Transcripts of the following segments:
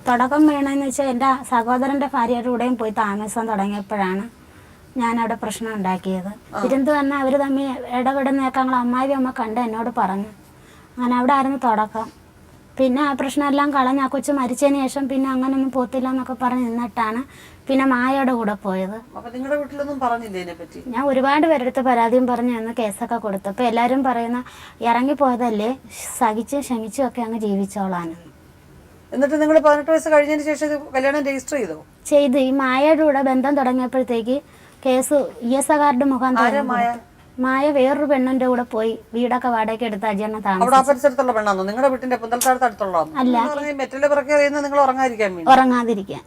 തുടക്കം വീണെന്ന് വെച്ചാൽ എൻ്റെ സഹോദരൻ്റെ ഭാര്യയുടെ കൂടെയും പോയി താമസം തുടങ്ങിയപ്പോഴാണ് ഞാനവിടെ പ്രശ്നം ഉണ്ടാക്കിയത്. ഇരുന്ന് തന്നെ അവർ തമ്മിൽ ഇടപെടുന്നതൊക്കെ ഞങ്ങൾ അമ്മായി അമ്മ കണ്ട് എന്നോട് പറഞ്ഞു. അങ്ങനെ അവിടെ ആയിരുന്നു തുടക്കം. പിന്നെ ആ പ്രശ്നമെല്ലാം കളഞ്ഞ് ആ കൊച്ചു മരിച്ചതിന് ശേഷം പിന്നെ അങ്ങനൊന്നും പോത്തില്ല എന്നൊക്കെ പറഞ്ഞ് നിന്നിട്ടാണ് പിന്നെ മായയുടെ കൂടെ പോയത്. നിങ്ങളുടെ വീട്ടിലൊന്നും പറഞ്ഞില്ലേ ഇതിനെപ്പറ്റി? ഞാൻ ഒരുപാട് പേരെടുത്ത് പരാതിയും പറഞ്ഞു എന്ന് കേസൊക്കെ കൊടുത്തപ്പോൾ എല്ലാവരും പറയുന്ന ഇറങ്ങിപ്പോയതല്ലേ, സഹിച്ചും ക്ഷമിച്ചും ഒക്കെ അങ്ങ് ജീവിച്ചോളാനെന്ന്. എന്നിട്ട് നിങ്ങൾ 18 വയസ്സ് കഴിഞ്ഞതിന് ശേഷം കല്യാണം രജിസ്റ്റർ ചെയ്തു. ഈ മായയുടെ കൂടെ ബന്ധം തുടങ്ങിയപ്പോഴത്തേക്ക് കേസ് ESA കാർഡ് മുഖാന്തരം മായ വേറൊരു പെണ്ണിന്റെ കൂടെ പോയി വീടൊക്കെ വാടകയ്ക്ക് എടുത്ത് അജയണ്ണ താമസിച്ചിടത്തുള്ള പെണ്ണാണോ? നിങ്ങളുടെ വീട്ടിന്റെ അല്ല, ഉറങ്ങാതിരിക്കാൻ.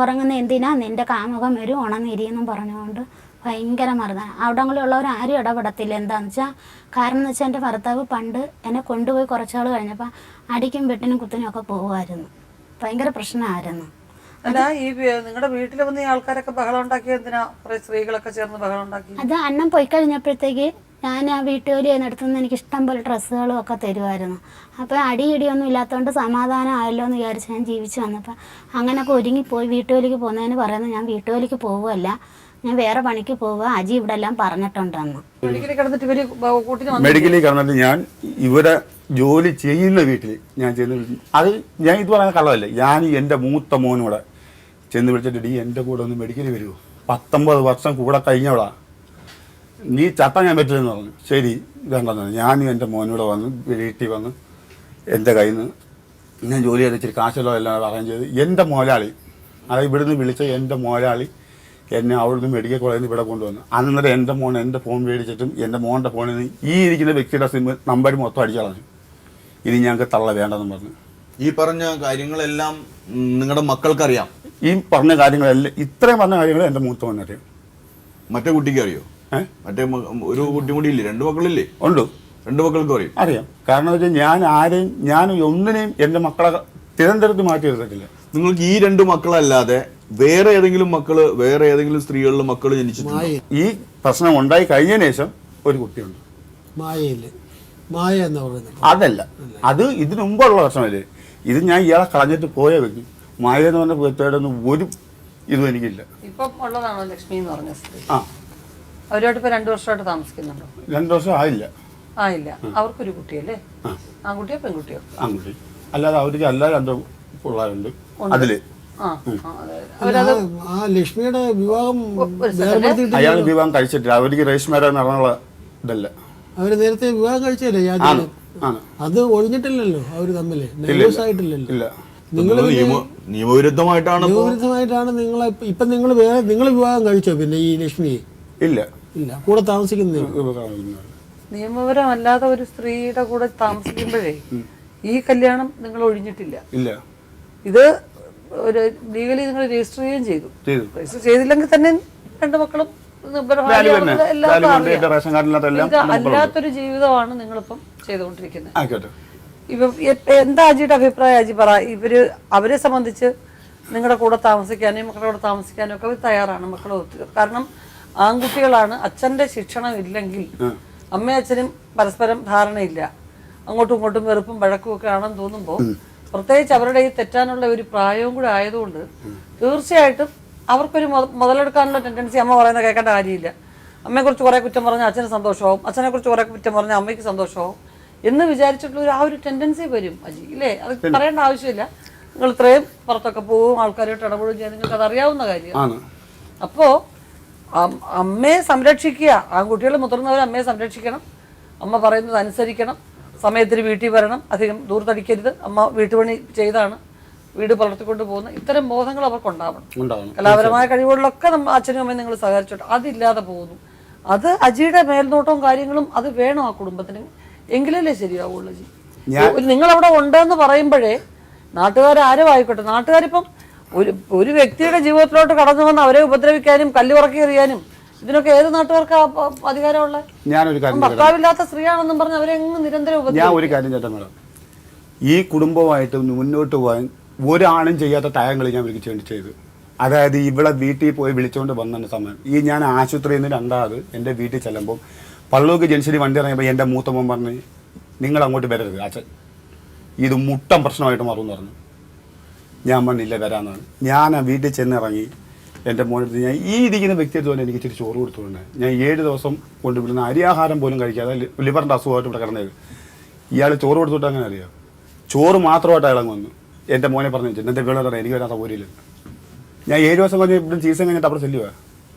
ഉറങ്ങുന്ന എന്തിനാ, നിന്റെ കാമുകം വരും ഉണർന്നിരിയെന്നും പറഞ്ഞുകൊണ്ട് ഭയങ്കര മർദ്ദനം. അവിടങ്ങളിലുള്ളവർ ആരും ഇടപെടത്തില്ല. എന്താണെന്ന് വെച്ചാൽ കാരണം എന്ന് വെച്ചാൽ എൻ്റെ ഭർത്താവ് പണ്ട് എന്നെ കൊണ്ടുപോയി കുറച്ചാൾ കഴിഞ്ഞപ്പോൾ അടിക്കും വെട്ടിനും കുത്തിനും ഒക്കെ പോകുമായിരുന്നു. ഭയങ്കര പ്രശ്നമായിരുന്നു. അല്ല, ഈ നിങ്ങളുടെ വീട്ടിൽ വന്ന് ഈ ആൾക്കാരൊക്കെ ബഹളം ഉണ്ടാക്കി എന്തിനാ? കുറെ സ്ത്രീകളൊക്കെ ചേർന്ന് ബഹളം ഉണ്ടാക്കി. അത് അന്നം പോയി കഴിഞ്ഞപ്പോഴത്തേക്ക് ഞാൻ ആ വീട്ടുജോലി നടത്തുന്ന എനിക്ക് ഇഷ്ടം പോലെ ഡ്രസ്സുകളും ഒക്കെ തരുമായിരുന്നു. അപ്പോൾ അടിയിടിയൊന്നും ഇല്ലാത്തതുകൊണ്ട് സമാധാനം ആയല്ലോ എന്ന് വിചാരിച്ച് ഞാൻ ജീവിച്ച് വന്നപ്പോൾ അങ്ങനെയൊക്കെ ഒരുങ്ങിപ്പോയി വീട്ടുജോലിക്ക് പോകുന്നതിന് പറയുന്നത് ഞാൻ വീട്ടുജോലിക്ക് പോവുകയല്ല, ഞാൻ വേറെ പണിക്ക് പോവുക, അജി ഇവിടെ എല്ലാം പറഞ്ഞിട്ടുണ്ടെന്ന്. മെഡിക്കലിൽ കിടന്നിട്ട് ഞാൻ ഇവിടെ ജോലി ചെയ്യുന്ന വീട്ടിൽ ഞാൻ ചെന്ന് അത് ഞാൻ ഇത് പറയുന്ന കള്ളമല്ല. ഞാൻ എൻ്റെ മൂത്ത മോനൂടെ ചെന്ന് വിളിച്ചിട്ട് എൻ്റെ കൂടെ ഒന്ന് മെഡിക്കലിൽ വരുമോ, 19 വർഷം കൂടെ കഴിഞ്ഞവളാ, നീ ചട്ടം ഞാൻ പറ്റില്ലെന്ന് പറഞ്ഞു. ശരി വേണ്ടെന്ന്. ഞാനും എൻ്റെ മോനൂടെ വന്ന് വീട്ടിൽ വന്ന് എൻ്റെ കയ്യിൽ നിന്ന് ഞാൻ ജോലി ചെയ്തിച്ചിട്ട് കാശെല്ലാം എല്ലാം അറേഞ്ച് ചെയ്ത് എൻ്റെ മോലാളി, അത് ഇവിടുന്ന് വിളിച്ച എൻ്റെ മോലാളി എന്നെ അവിടുന്ന് മെഡിക്കൽ കോളേജിൽ നിന്ന് ഇവിടെ കൊണ്ടുവന്നു. അന്നേരം എൻ്റെ മോൻ എൻ്റെ ഫോൺ മേടിച്ചിട്ടും എൻ്റെ മോൻ്റെ ഫോണിൽ നിന്ന് ഈ ഇരിക്കുന്ന വ്യക്തിയുടെ സിം നമ്പർ മൊത്തം അടിച്ചു കളഞ്ഞു. ഇനി ഞങ്ങൾക്ക് തള്ള വേണ്ടെന്ന് പറഞ്ഞു. ഈ പറഞ്ഞ കാര്യങ്ങളെല്ലാം നിങ്ങളുടെ മക്കൾക്കറിയാം? ഈ പറഞ്ഞ കാര്യങ്ങളെല്ലാം, ഇത്രയും പറഞ്ഞ കാര്യങ്ങൾ എൻ്റെ മൂത്ത മോനറിയാം. മറ്റേ കുട്ടിക്ക് അറിയോ? മറ്റേ ഒരു കുട്ടി കൂടി ഇല്ലേ? 2 മക്കളില്ലേ? ഉണ്ട്. 2 മക്കൾക്കും അറിയാം. കാരണം വെച്ചാൽ ഞാൻ ഒന്നിനെയും എൻ്റെ മക്കളെ തിരഞ്ഞെടുത്ത് മാറ്റി എടുത്തിട്ടില്ല. നിങ്ങൾക്ക് ഈ 2 മക്കളല്ലാതെ വേറെ ഏതെങ്കിലും മക്കള്, വേറെ ഏതെങ്കിലും സ്ത്രീകളിലെ മക്കള് ജനിച്ചിട്ടുണ്ടോ? ഈ പ്രശ്നം ഉണ്ടായി കഴിഞ്ഞതിന് ശേഷം ഒരു കുട്ടിയുണ്ട്. മായ എന്ന് പറയുന്നത് അതല്ല, അത് ഇതിനു മുമ്പുള്ള പ്രശ്നമല്ലേ. ഇത് ഞാൻ ഇയാളെ കളഞ്ഞിട്ട് പോയ വ്യക്തി. മായ എന്ന് പറഞ്ഞ വ്യക്തിയോടൊന്നും ഒരു ഇതും എനിക്കില്ല. ഇപ്പം ഉള്ളതാണോ ലക്ഷ്മി എന്ന് പറഞ്ഞ സ്ത്രീ? അവരോട് ഇപ്പൊ 2 വർഷമായിട്ട് താമസിക്കുന്നുണ്ടോ? 2 വർഷം ആയില്ല. അവർക്കൊരു കുട്ടിയല്ലേ? ആൺകുട്ടിയോ പെൺകുട്ടിയോ? ആൺകുട്ടി. അല്ലാതെ അവർക്ക് എല്ലാ 2 പിള്ളേരുണ്ട്. അതില് ലക്ഷ്മിയുടെ വിവാഹം അയാൾ വിവാഹം കഴിച്ചിട്ടില്ല. അവർക്ക് രജിസ്റ്റർ നടന്നുള്ള ഇതല്ല. അവര് നേരത്തെ വിവാഹം കഴിച്ചല്ലേ? അത് ഒഴിഞ്ഞിട്ടില്ലല്ലോ അവര് തമ്മില്, ഡൈവോഴ്സ് ആയിട്ടില്ലല്ലോ. നിയമവിരുദ്ധമായിട്ടാണ് നിങ്ങളെ ഇപ്പൊ നിങ്ങൾ വിവാഹം കഴിച്ചോ? പിന്നെ ഈ ലക്ഷ്മിയെ ഇല്ല കൂടെ താമസിക്കുന്ന നിയമപരമല്ലാത്ത ഒരു സ്ത്രീയുടെ കൂടെ താമസിക്കുമ്പോഴേ ഈ കല്യാണം നിങ്ങൾ ഒഴിഞ്ഞിട്ടില്ല. ഇത് ഒരു ലീഗലി നിങ്ങൾ രജിസ്റ്റർ ചെയ്യുകയും ചെയ്തു. രജിസ്റ്റർ ചെയ്തില്ലെങ്കിൽ തന്നെ 2 മക്കളും അല്ലാത്തൊരു ജീവിതമാണ് നിങ്ങളിപ്പം ചെയ്തുകൊണ്ടിരിക്കുന്നത്. ഇപ്പൊ എന്താ അജിയുടെ അഭിപ്രായം? അജി പറ, അവരെ സംബന്ധിച്ച് നിങ്ങളുടെ കൂടെ താമസിക്കാനും മക്കളുടെ കൂടെ താമസിക്കാനും ഒക്കെ അവർ തയ്യാറാണ്. മക്കളെ കാരണം ആൺകുട്ടികളാണ്. അച്ഛന്റെ ശിക്ഷണം ഇല്ലെങ്കിൽ അമ്മയും അച്ഛനും പരസ്പരം ധാരണയില്ല, അങ്ങോട്ടും ഇങ്ങോട്ടും വെറുപ്പും വഴക്കും ഒക്കെ ആണെന്ന് തോന്നുമ്പോൾ, പ്രത്യേകിച്ച് അവരുടെ ഈ തെറ്റാനുള്ള ഒരു പ്രായവും കൂടെ ആയതുകൊണ്ട് തീർച്ചയായിട്ടും അവർക്കൊരു മുതലെടുക്കാനുള്ള ടെൻഡൻസി അമ്മ പറയുന്നത് കേൾക്കേണ്ട കാര്യമില്ല. അമ്മയെക്കുറിച്ച് കുറേ കുറ്റം പറഞ്ഞാൽ അച്ഛന് സന്തോഷമാവും, അച്ഛനെക്കുറിച്ച് കുറേ കുറ്റം പറഞ്ഞാൽ അമ്മയ്ക്ക് സന്തോഷമാവും എന്ന് വിചാരിച്ചിട്ടുള്ള ആ ഒരു ടെൻഡൻസി വരും അജി, ഇല്ലേ? അത് പറയേണ്ട ആവശ്യമില്ല. നിങ്ങൾ ഇത്രയും പുറത്തൊക്കെ പോവും, ആൾക്കാരായിട്ട് ഇടപെടുകയും ചെയ്യാൻ നിങ്ങൾക്ക് അതറിയാവുന്ന കാര്യമാണ്. അപ്പോൾ അമ്മയെ സംരക്ഷിക്കുക. ആൺകുട്ടികൾ മുതിർന്നവർ അമ്മയെ സംരക്ഷിക്കണം, അമ്മ പറയുന്നത് അനുസരിക്കണം, സമയത്തിന് വീട്ടിൽ വരണം, അധികം ദൂരത്തടിക്കരുത്, അമ്മ വീട്ടുപണി ചെയ്താണ് വീട് പുലർത്തിക്കൊണ്ട് പോകുന്ന ഇത്തരം ബോധങ്ങൾ അവർക്കുണ്ടാവണം. കലാപരമായ കഴിവുകളിലൊക്കെ അച്ഛനും അമ്മയും നിങ്ങൾ സഹകരിച്ചോട്ടെ. അതില്ലാതെ പോകുന്നു. അത് അജിയുടെ മേൽനോട്ടവും കാര്യങ്ങളും അത് വേണം ആ കുടുംബത്തിന്, എങ്കിലല്ലേ ശരിയാവുള്ളൂ. ജി നിങ്ങളവിടെ ഉണ്ടെന്ന് പറയുമ്പോഴേ നാട്ടുകാരും ആയിക്കോട്ടെ, നാട്ടുകാരിപ്പം ഒരു വ്യക്തിയുടെ ജീവിതത്തിലോട്ട് കടന്നു വന്ന് അവരെ ഉപദ്രവിക്കാനും കല്ലുറക്കി എറിയാനും ഇതിനൊക്കെ ഏത് നാട്ടുകാർക്ക് അധികാരമുള്ള? ഭർത്താവില്ലാത്ത സ്ത്രീയാണെന്നും പറഞ്ഞ് അവരെ നിരന്തരം ഞാൻ ഒരു കാര്യം ചേട്ടാ മേഡം, ഈ കുടുംബമായിട്ട് മുന്നോട്ട് പോകാൻ ഒരാണും ചെയ്യാത്ത ത്യാഗങ്ങൾ ഞാൻ അവർക്ക് വേണ്ടി ചെയ്തു. അതായത് ഇവിടെ വീട്ടിൽ പോയി വിളിച്ചുകൊണ്ട് വന്ന സമയം ഞാൻ ആശുപത്രിയിൽ നിന്ന് 2ാമത് എൻ്റെ വീട്ടിൽ ചെല്ലുമ്പോൾ പള്ളൂക്ക് ജംഗ്ഷനിൽ വണ്ടി ഇറങ്ങിയപ്പോൾ എൻ്റെ മൂത്ത മോൻ പറഞ്ഞ് നിങ്ങൾ അങ്ങോട്ട് വരരുത്, അച്ഛൻ ഇത് മുട്ടം പ്രശ്നമായിട്ട് മാറുമെന്ന് പറഞ്ഞു. ഞാൻ മണ്ണില്ല വരാമെന്നാണ്. ഞാൻ ആ വീട്ടിൽ ചെന്നിറങ്ങി എൻ്റെ മോനെടുത്ത് ഞാൻ ഈ ഇരിക്കുന്ന വ്യക്തിയെടുത്ത് പോലെ എനിക്ക് ഇച്ചിരി ചോറ് കൊടുത്തുകൊണ്ട് ഞാൻ 7 ദിവസം കൊണ്ടുവിടുന്ന അരിയാഹാരം പോലും കഴിക്കാതെ ലിവറിൻ്റെ അസുഖമായിട്ട് ഇവിടെ കിടന്നത്. ഇയാൾ ചോറ് കൊടുത്തിട്ട് അങ്ങനെ അറിയാം. ചോറ് മാത്രമായിട്ട് ഇളങ്ങി വന്നു. എൻ്റെ മോനെ പറഞ്ഞു വെച്ചിട്ട് എൻ്റെ വീട് എനിക്ക് വരാൻ സൗകര്യമില്ല. ഞാൻ 7 ദിവസം കഴിഞ്ഞ് ഇവിടെ സീസൺ കഴിഞ്ഞിട്ട് അവിടെ ചെല്ലുക.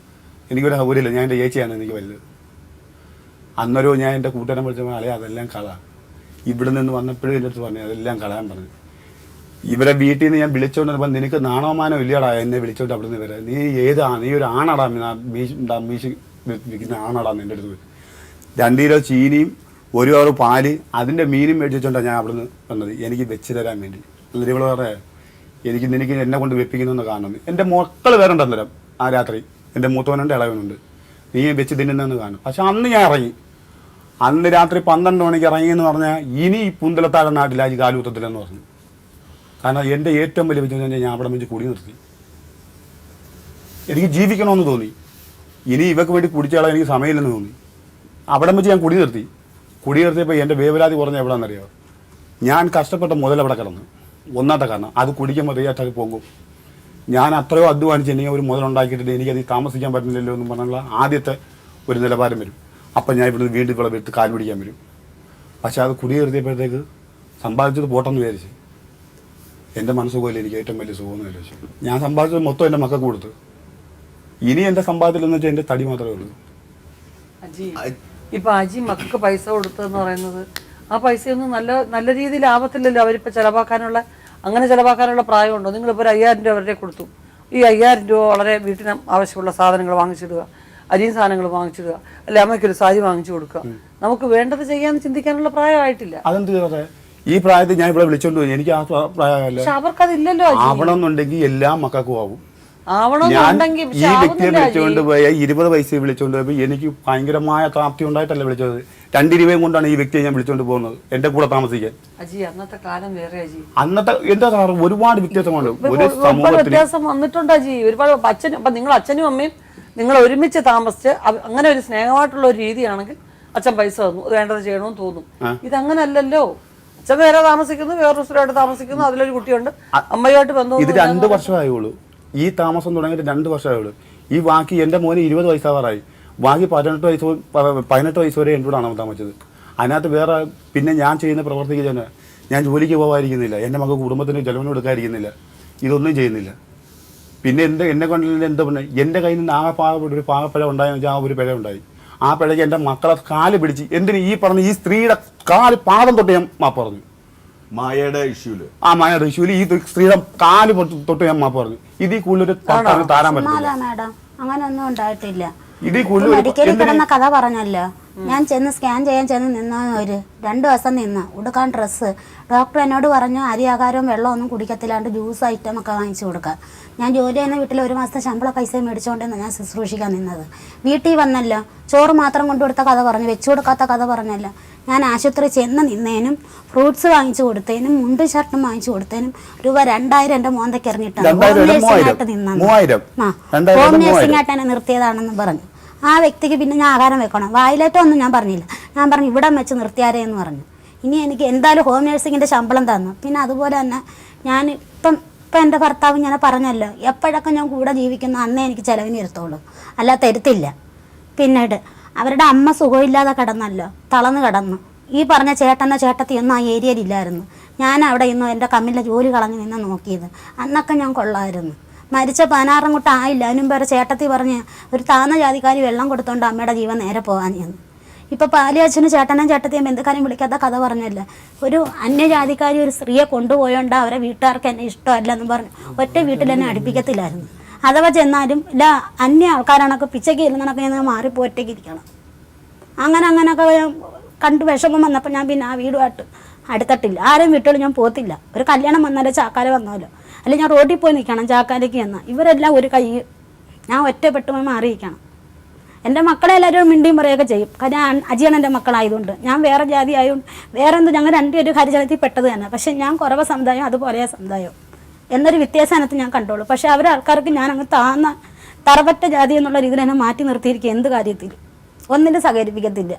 എനിക്കൊരു സൗകര്യമില്ല. ഞാൻ എൻ്റെ ചേച്ചിയാണ് എനിക്ക് വലുത്. അന്നേരവും ഞാൻ എൻ്റെ കൂട്ടുകാരൻ വിളിച്ചപ്പോൾ അളയാ അതെല്ലാം കള. ഇവിടെ നിന്ന് വന്നപ്പോഴും എൻ്റെ അടുത്ത് പറഞ്ഞു അതെല്ലാം കളയാൻ പറഞ്ഞു. ഇവരെ വീട്ടിൽ നിന്ന് ഞാൻ വിളിച്ചോണ്ട് വന്നപ്പോൾ നിനക്ക് നാണവമാനം ഇല്ലടാ എന്നെ വിളിച്ചോണ്ട് അവിടെ നിന്ന് വരാം. നീ ഒരു ആണടാ മീശ വിൽക്കുന്ന ആണടാന്ന് എൻ്റെ അടുത്ത് പോയി. 2 കിലോ ചീനിയും 1 കവറ് പാല് അതിൻ്റെ മീനും മേടിച്ചോണ്ടാണ് ഞാൻ അവിടെ നിന്ന് വന്നത്. എനിക്ക് വെച്ച് തരാൻ വേണ്ടി. എന്നിട്ട് ഇവിടെ പറയാം നിനക്ക് എന്നെ കൊണ്ട് വെപ്പിക്കുന്നതെന്ന് കാണുന്നു. എൻ്റെ മക്കൾ വേറെ ഉണ്ടെന്നേരം ആ രാത്രി എൻ്റെ മൂത്തവനുണ്ട് ഇളവനുണ്ട്. നീ വെച്ച് തിന്നുന്നതെന്ന് കാണും. പക്ഷെ അന്ന് ഞാൻ ഇറങ്ങി. അന്ന് രാത്രി 12 മണിക്ക് ഇറങ്ങിയെന്ന് പറഞ്ഞാൽ ഇനി ഈ പുന്തലത്താഴ നാട്ടിൽ ആ കാലുകുത്തത്തില്ലെന്ന് പറഞ്ഞു. കാരണം എൻ്റെ ഏറ്റവും വലിയ വിജയം ഞാൻ അവിടെ വെച്ച് കുടി നിർത്തി. എനിക്ക് ജീവിക്കണമെന്ന് തോന്നി. ഇനി ഇവക്ക് വേണ്ടി കുടിച്ചാളാൻ എനിക്ക് സമയമില്ലെന്ന് തോന്നി. അവിടെ വെച്ച് ഞാൻ കുടി നിർത്തി. കുടി നിർത്തിയപ്പോൾ എൻ്റെ വേവലാതി കുറഞ്ഞ എവിടെയാണെന്നറിയാമോ? ഞാൻ കഷ്ടപ്പെട്ട മുതൽ അവിടെ കിടന്നു. ഒന്നാമത്തെ കാരണം അത് കുടിക്കുമ്പോൾ റിയാക്റ്റ് പോകും. ഞാൻ അത്രയോ അധ്വാനിച്ചിട്ടുണ്ടെങ്കിൽ ഒരു മുതലുണ്ടാക്കിയിട്ടുണ്ട് എനിക്കത് താമസിക്കാൻ പറ്റുന്നില്ലല്ലോ എന്ന് പറഞ്ഞുള്ള ആദ്യത്തെ ഒരു നിലവാരം വരും. അപ്പം ഞാൻ ഇവിടുന്ന് വീണ്ടും ഇവിടെ എടുത്ത് കാൽ പിടിക്കാൻ വരും. പക്ഷെ അത് കുടി നിർത്തിയപ്പോഴത്തേക്ക് സമ്പാദിച്ചത് പോട്ടെന്ന് വിചാരിച്ച് എൻ്റെ മനസ്സുഖമില്ല. എനിക്ക് ഏറ്റവും വലിയ സുഖമെന്ന് വിചാരിച്ചു. ഞാൻ സമ്പാദിച്ചത് മൊത്തം എൻ്റെ മക്കൾക്ക് കൊടുത്തു. ഇനി എൻ്റെ സമ്പാദ്യത്തിലെന്ന് വെച്ചാൽ എൻ്റെ തടി മാത്രമേ ഉള്ളൂ. ഇപ്പൊ അജി മക്കൾക്ക് പൈസ കൊടുത്തതെന്ന് പറയുന്നത് ആ പൈസയൊന്നും നല്ല രീതിയിൽ ആവത്തില്ലല്ലോ. അവരിപ്പോൾ അങ്ങനെ ചിലവാക്കാനുള്ള പ്രായമുണ്ടോ? നിങ്ങളിപ്പോൾ 5000 രൂപ അവരുടെ കൊടുത്തു. ഈ 5000 രൂപ വളരെ വീട്ടിന് ആവശ്യമുള്ള സാധനങ്ങൾ വാങ്ങിച്ചിടുക, അരിയും സാധനങ്ങൾ വാങ്ങിച്ചിടുക, അല്ലെ അമ്മയ്ക്കൊരു സാരി വാങ്ങിച്ചു കൊടുക്കുക. നമുക്ക് വേണ്ടത് ചെയ്യാന്ന് ചിന്തിക്കാനുള്ള പ്രായമായിട്ടില്ല. അതെന്ത് ഈ പ്രായത്തിൽ ഞാൻ ഇവിടെ വിളിച്ചോണ്ട് പോയി. എനിക്ക് ആ പ്രായമല്ല. പക്ഷെ അവർക്കതില്ലല്ലോ. ആവണമെന്നുണ്ടെങ്കിൽ എല്ലാ മക്കൾക്കും ആവും. ആവണമെന്നുണ്ടെങ്കിൽ ഈ വ്യക്തിയെ വിളിച്ചുകൊണ്ട് പോയ 20 പൈസ വിളിച്ചുകൊണ്ട് പോയി എനിക്ക് ഭയങ്കരമായ പ്രാപ്തി ഉണ്ടായിട്ടല്ല വിളിച്ചത്. 2 രൂപയും കൊണ്ടാണ് ഈ വ്യക്തിയെ ഞാൻ വിളിച്ചുകൊണ്ട് പോകുന്നത് എന്റെ കൂടെ താമസിക്കാൻ. അന്നത്തെ കാലം വേറെ അജി. അന്നത്തെ എന്താ സാർ ഒരുപാട് വ്യത്യാസമുണ്ട്. ഒരു സമൂഹത്തിൽ വ്യത്യാസം വന്നിട്ടുണ്ട് അജി. ഒരുപാട് നിങ്ങൾ അച്ഛനും അമ്മയും നിങ്ങൾ ഒരുമിച്ച് താമസിച്ച് അങ്ങനെ ഒരു സ്നേഹമായിട്ടുള്ള ഒരു രീതിയാണെങ്കിൽ അച്ഛൻ പൈസ തന്നു വേണ്ടത് ചെയ്യണമെന്ന് തോന്നും. ഇതങ്ങനല്ലല്ലോ. അച്ഛൻ വേറെ താമസിക്കുന്നു, വേറൊരു സ്ഥലമായിട്ട് താമസിക്കുന്നു, അതിലൊരു കുട്ടിയുണ്ട്, അമ്മയുമായിട്ട് ബന്ധം. ഇത് 2 വർഷമായുള്ളൂ. ഈ താമസം തുടങ്ങിയിട്ട് 2 വർഷമായുള്ളൂ. ഈ ബാക്കി എൻ്റെ മോന് 20 വയസ്സാവാറായി. ബാക്കി 18 വയസ്സ് വരെ എൻ്റെ കൂടെയാണ് താമസിച്ചത്. അതിനകത്ത് വേറെ പിന്നെ ഞാൻ ചെയ്യുന്ന പ്രവർത്തിക്ക് തന്നെ ഞാൻ ജോലിക്ക് പോകാതിരിക്കുന്നില്ല, എൻ്റെ മകൾ കുടുംബത്തിന് ചെലവിന് കൊടുക്കാതിരിക്കുന്നില്ല, ഇതൊന്നും ചെയ്യുന്നില്ല. പിന്നെ എന്നെ കൊണ്ടില്ല എന്താ പറഞ്ഞാൽ എൻ്റെ കയ്യിൽ നിന്ന് ഒരു പാകപ്പിഴ ഉണ്ടായെന്ന് വെച്ചാൽ ആ ഒരു പിഴ ഉണ്ടായി. ആ പിഴയ്ക്ക് എൻ്റെ മക്കളെ കാല് പിടിച്ച് എന്തിന് ഈ പറഞ്ഞ ഈ സ്ത്രീയുടെ പാദം തൊട്ട് ഞാൻ മാപ്പ് പറഞ്ഞു. മായയുടെ ഇഷ്യൂല് ഈ സ്ത്രീയുടെ കാല് തൊട്ട് ഞാൻ മാപ്പ് പറഞ്ഞു. ഇതിൽ കൂടുതൽ താരാൻ പറ്റില്ല. മാഡം അങ്ങനെയൊന്നും ഉണ്ടായിട്ടില്ല. ഇതിൽ കൂടുതൽ മെഡിക്കലിൽ കിടന്ന കഥ പറഞ്ഞല്ലോ. ഞാൻ ചെന്ന് സ്കാൻ ചെയ്യാൻ ചെന്ന് നിന്ന 2 ദിവസം നിന്ന് ഉടുക്കാൻ ഡ്രസ്സ്. ഡോക്ടർ എന്നോട് പറഞ്ഞു അരി ആഹാരവും വെള്ളമൊന്നും കുടിക്കത്തില്ലാണ്ട് ജ്യൂസ് ഐറ്റം ഒക്കെ വാങ്ങിച്ചു കൊടുക്കുക. ഞാൻ ജോലി ചെയ്യുന്ന വീട്ടിൽ 1 മാസത്തെ ശമ്പള പൈസ മേടിച്ചുകൊണ്ടാണ് ഞാൻ ശുശ്രൂഷിക്കാൻ നിന്നത്. വീട്ടിൽ വന്നല്ലോ ചോറ് മാത്രം കൊണ്ടുകൊടുത്ത കഥ പറഞ്ഞു, വെച്ചു കൊടുക്കാത്ത കഥ പറഞ്ഞല്ലോ. ഞാൻ ആശുപത്രി ചെന്ന് നിന്നതിനും ഫ്രൂട്ട്സ് വാങ്ങിച്ചു കൊടുത്തതിനും മുണ്ടും ഷർട്ടും വാങ്ങിച്ചു കൊടുത്തതിനും രൂപ 2000 എൻ്റെ മോന്തയ്ക്ക് എറിഞ്ഞിട്ടാണ് ഹോം നേഴ്സിംഗായിട്ട് നിന്നത്. ഹോം നേഴ്സിംഗായിട്ട് എന്നെ നിർത്തിയതാണെന്ന് പറഞ്ഞു. ആ വ്യക്തിക്ക് പിന്നെ ഞാൻ ആഹാരം വെക്കണം, വായിലേറ്റമൊന്നും ഞാൻ പറഞ്ഞില്ല. ഞാൻ പറഞ്ഞു ഇവിടം വെച്ച് നിർത്തിയാരേ എന്ന് പറഞ്ഞു. ഇനി എനിക്ക് എന്തായാലും ഹോം നേഴ്സിങ്ങിൻ്റെ ശമ്പളം തന്നു. പിന്നെ അതുപോലെ തന്നെ ഞാൻ ഇപ്പം എൻ്റെ ഭർത്താവ് ഞാൻ പറഞ്ഞല്ലോ എപ്പോഴൊക്കെ ഞാൻ കൂടെ ജീവിക്കുന്ന അന്നേ എനിക്ക് ചിലവിന് ഇരുത്തുള്ളൂ, അല്ല തരുത്തില്ല. പിന്നീട് അവരുടെ അമ്മ സുഖമില്ലാതെ കിടന്നല്ലോ, തളർന്ന് കിടന്നു. ഈ പറഞ്ഞ ചേട്ടത്തിയൊന്നും ആ ഏരിയയിലില്ലായിരുന്നു. ഞാൻ അവിടെ ഇന്നും എൻ്റെ കമ്മിലെ ജോലി കളഞ്ഞ് നിന്ന് നോക്കിയത്. അന്നൊക്കെ ഞാൻ കൊള്ളായിരുന്നു. മരിച്ച 16 കൂട്ടം ആയില്ല. അതിനും പേരെ ചേട്ടത്തി പറഞ്ഞ് ഒരു താന്ന ജാതിക്കാരി വെള്ളം കൊടുത്തോണ്ട് അമ്മയുടെ ജീവൻ നേരെ പോകാൻ ചെന്ന്. ഇപ്പോൾ പാലിയച്ഛനും ചേട്ടത്തിയും ബന്ധുക്കാരെയും വിളിക്കാത്ത കഥ പറഞ്ഞല്ലേ. ഒരു അന്യജാതിക്കാരി ഒരു സ്ത്രീയെ കൊണ്ടുപോയോണ്ട് അവരെ വീട്ടുകാർക്ക് എന്നെ ഇഷ്ടമല്ലെന്ന് പറഞ്ഞ് ഒറ്റ വീട്ടിൽ എന്നെ അടുപ്പിക്കത്തില്ലായിരുന്നു. അഥവാ ചെന്നാലും ഇല്ല അന്യ ആൾക്കാരാണൊക്കെ പിച്ചയ്ക്ക് ഇരുന്നണൊക്കെ ഞാൻ മാറിപ്പോ ഒറ്റയ്ക്ക് ഇരിക്കണം. അങ്ങനെയൊക്കെ കണ്ട് വിഷമം വന്നപ്പോൾ ഞാൻ പിന്നെ ആ വീടുമായിട്ട് അടുത്തിട്ടില്ല. ആരും വീട്ടുകൾ ഞാൻ പോകത്തില്ല. ഒരു കല്യാണം വന്നാലോ ചാക്കാല വന്നാലോ അല്ലെങ്കിൽ ഞാൻ റോഡിൽ പോയി നിൽക്കണം ചാക്കാലേക്ക് എന്നാൽ ഇവരെല്ലാം ഒരു കൈ ഞാൻ ഒറ്റപ്പെട്ടു പോയി മാറിയിരിക്കണം. എൻ്റെ മക്കളെ എല്ലാവരും മിണ്ടിയും പറയുകയൊക്കെ ചെയ്യും. കാരണം അജിയാണ് എൻ്റെ മക്കളായതുകൊണ്ട്. ഞാൻ വേറെ ജാതി ആയതുകൊണ്ട് വേറെ എന്ത് ഞങ്ങൾ 2 ഹരിജനത്തിൽ പെട്ടത് തന്നെ. പക്ഷേ ഞാൻ കുറവ് സമുദായം അതുപോലെ സമുദായം എന്നൊരു വ്യത്യാസത്തിനകത്ത് ഞാൻ കണ്ടോളൂ. പക്ഷേ അവരെ ആൾക്കാർക്ക് ഞാൻ അങ്ങ് താന്ന തറപറ്റ ജാതി എന്നുള്ള രീതിയിൽ എന്നെ മാറ്റി നിർത്തിയിരിക്കുക. എന്ത് കാര്യത്തിൽ ഒന്നിനും സഹകരിപ്പിക്കത്തില്ല.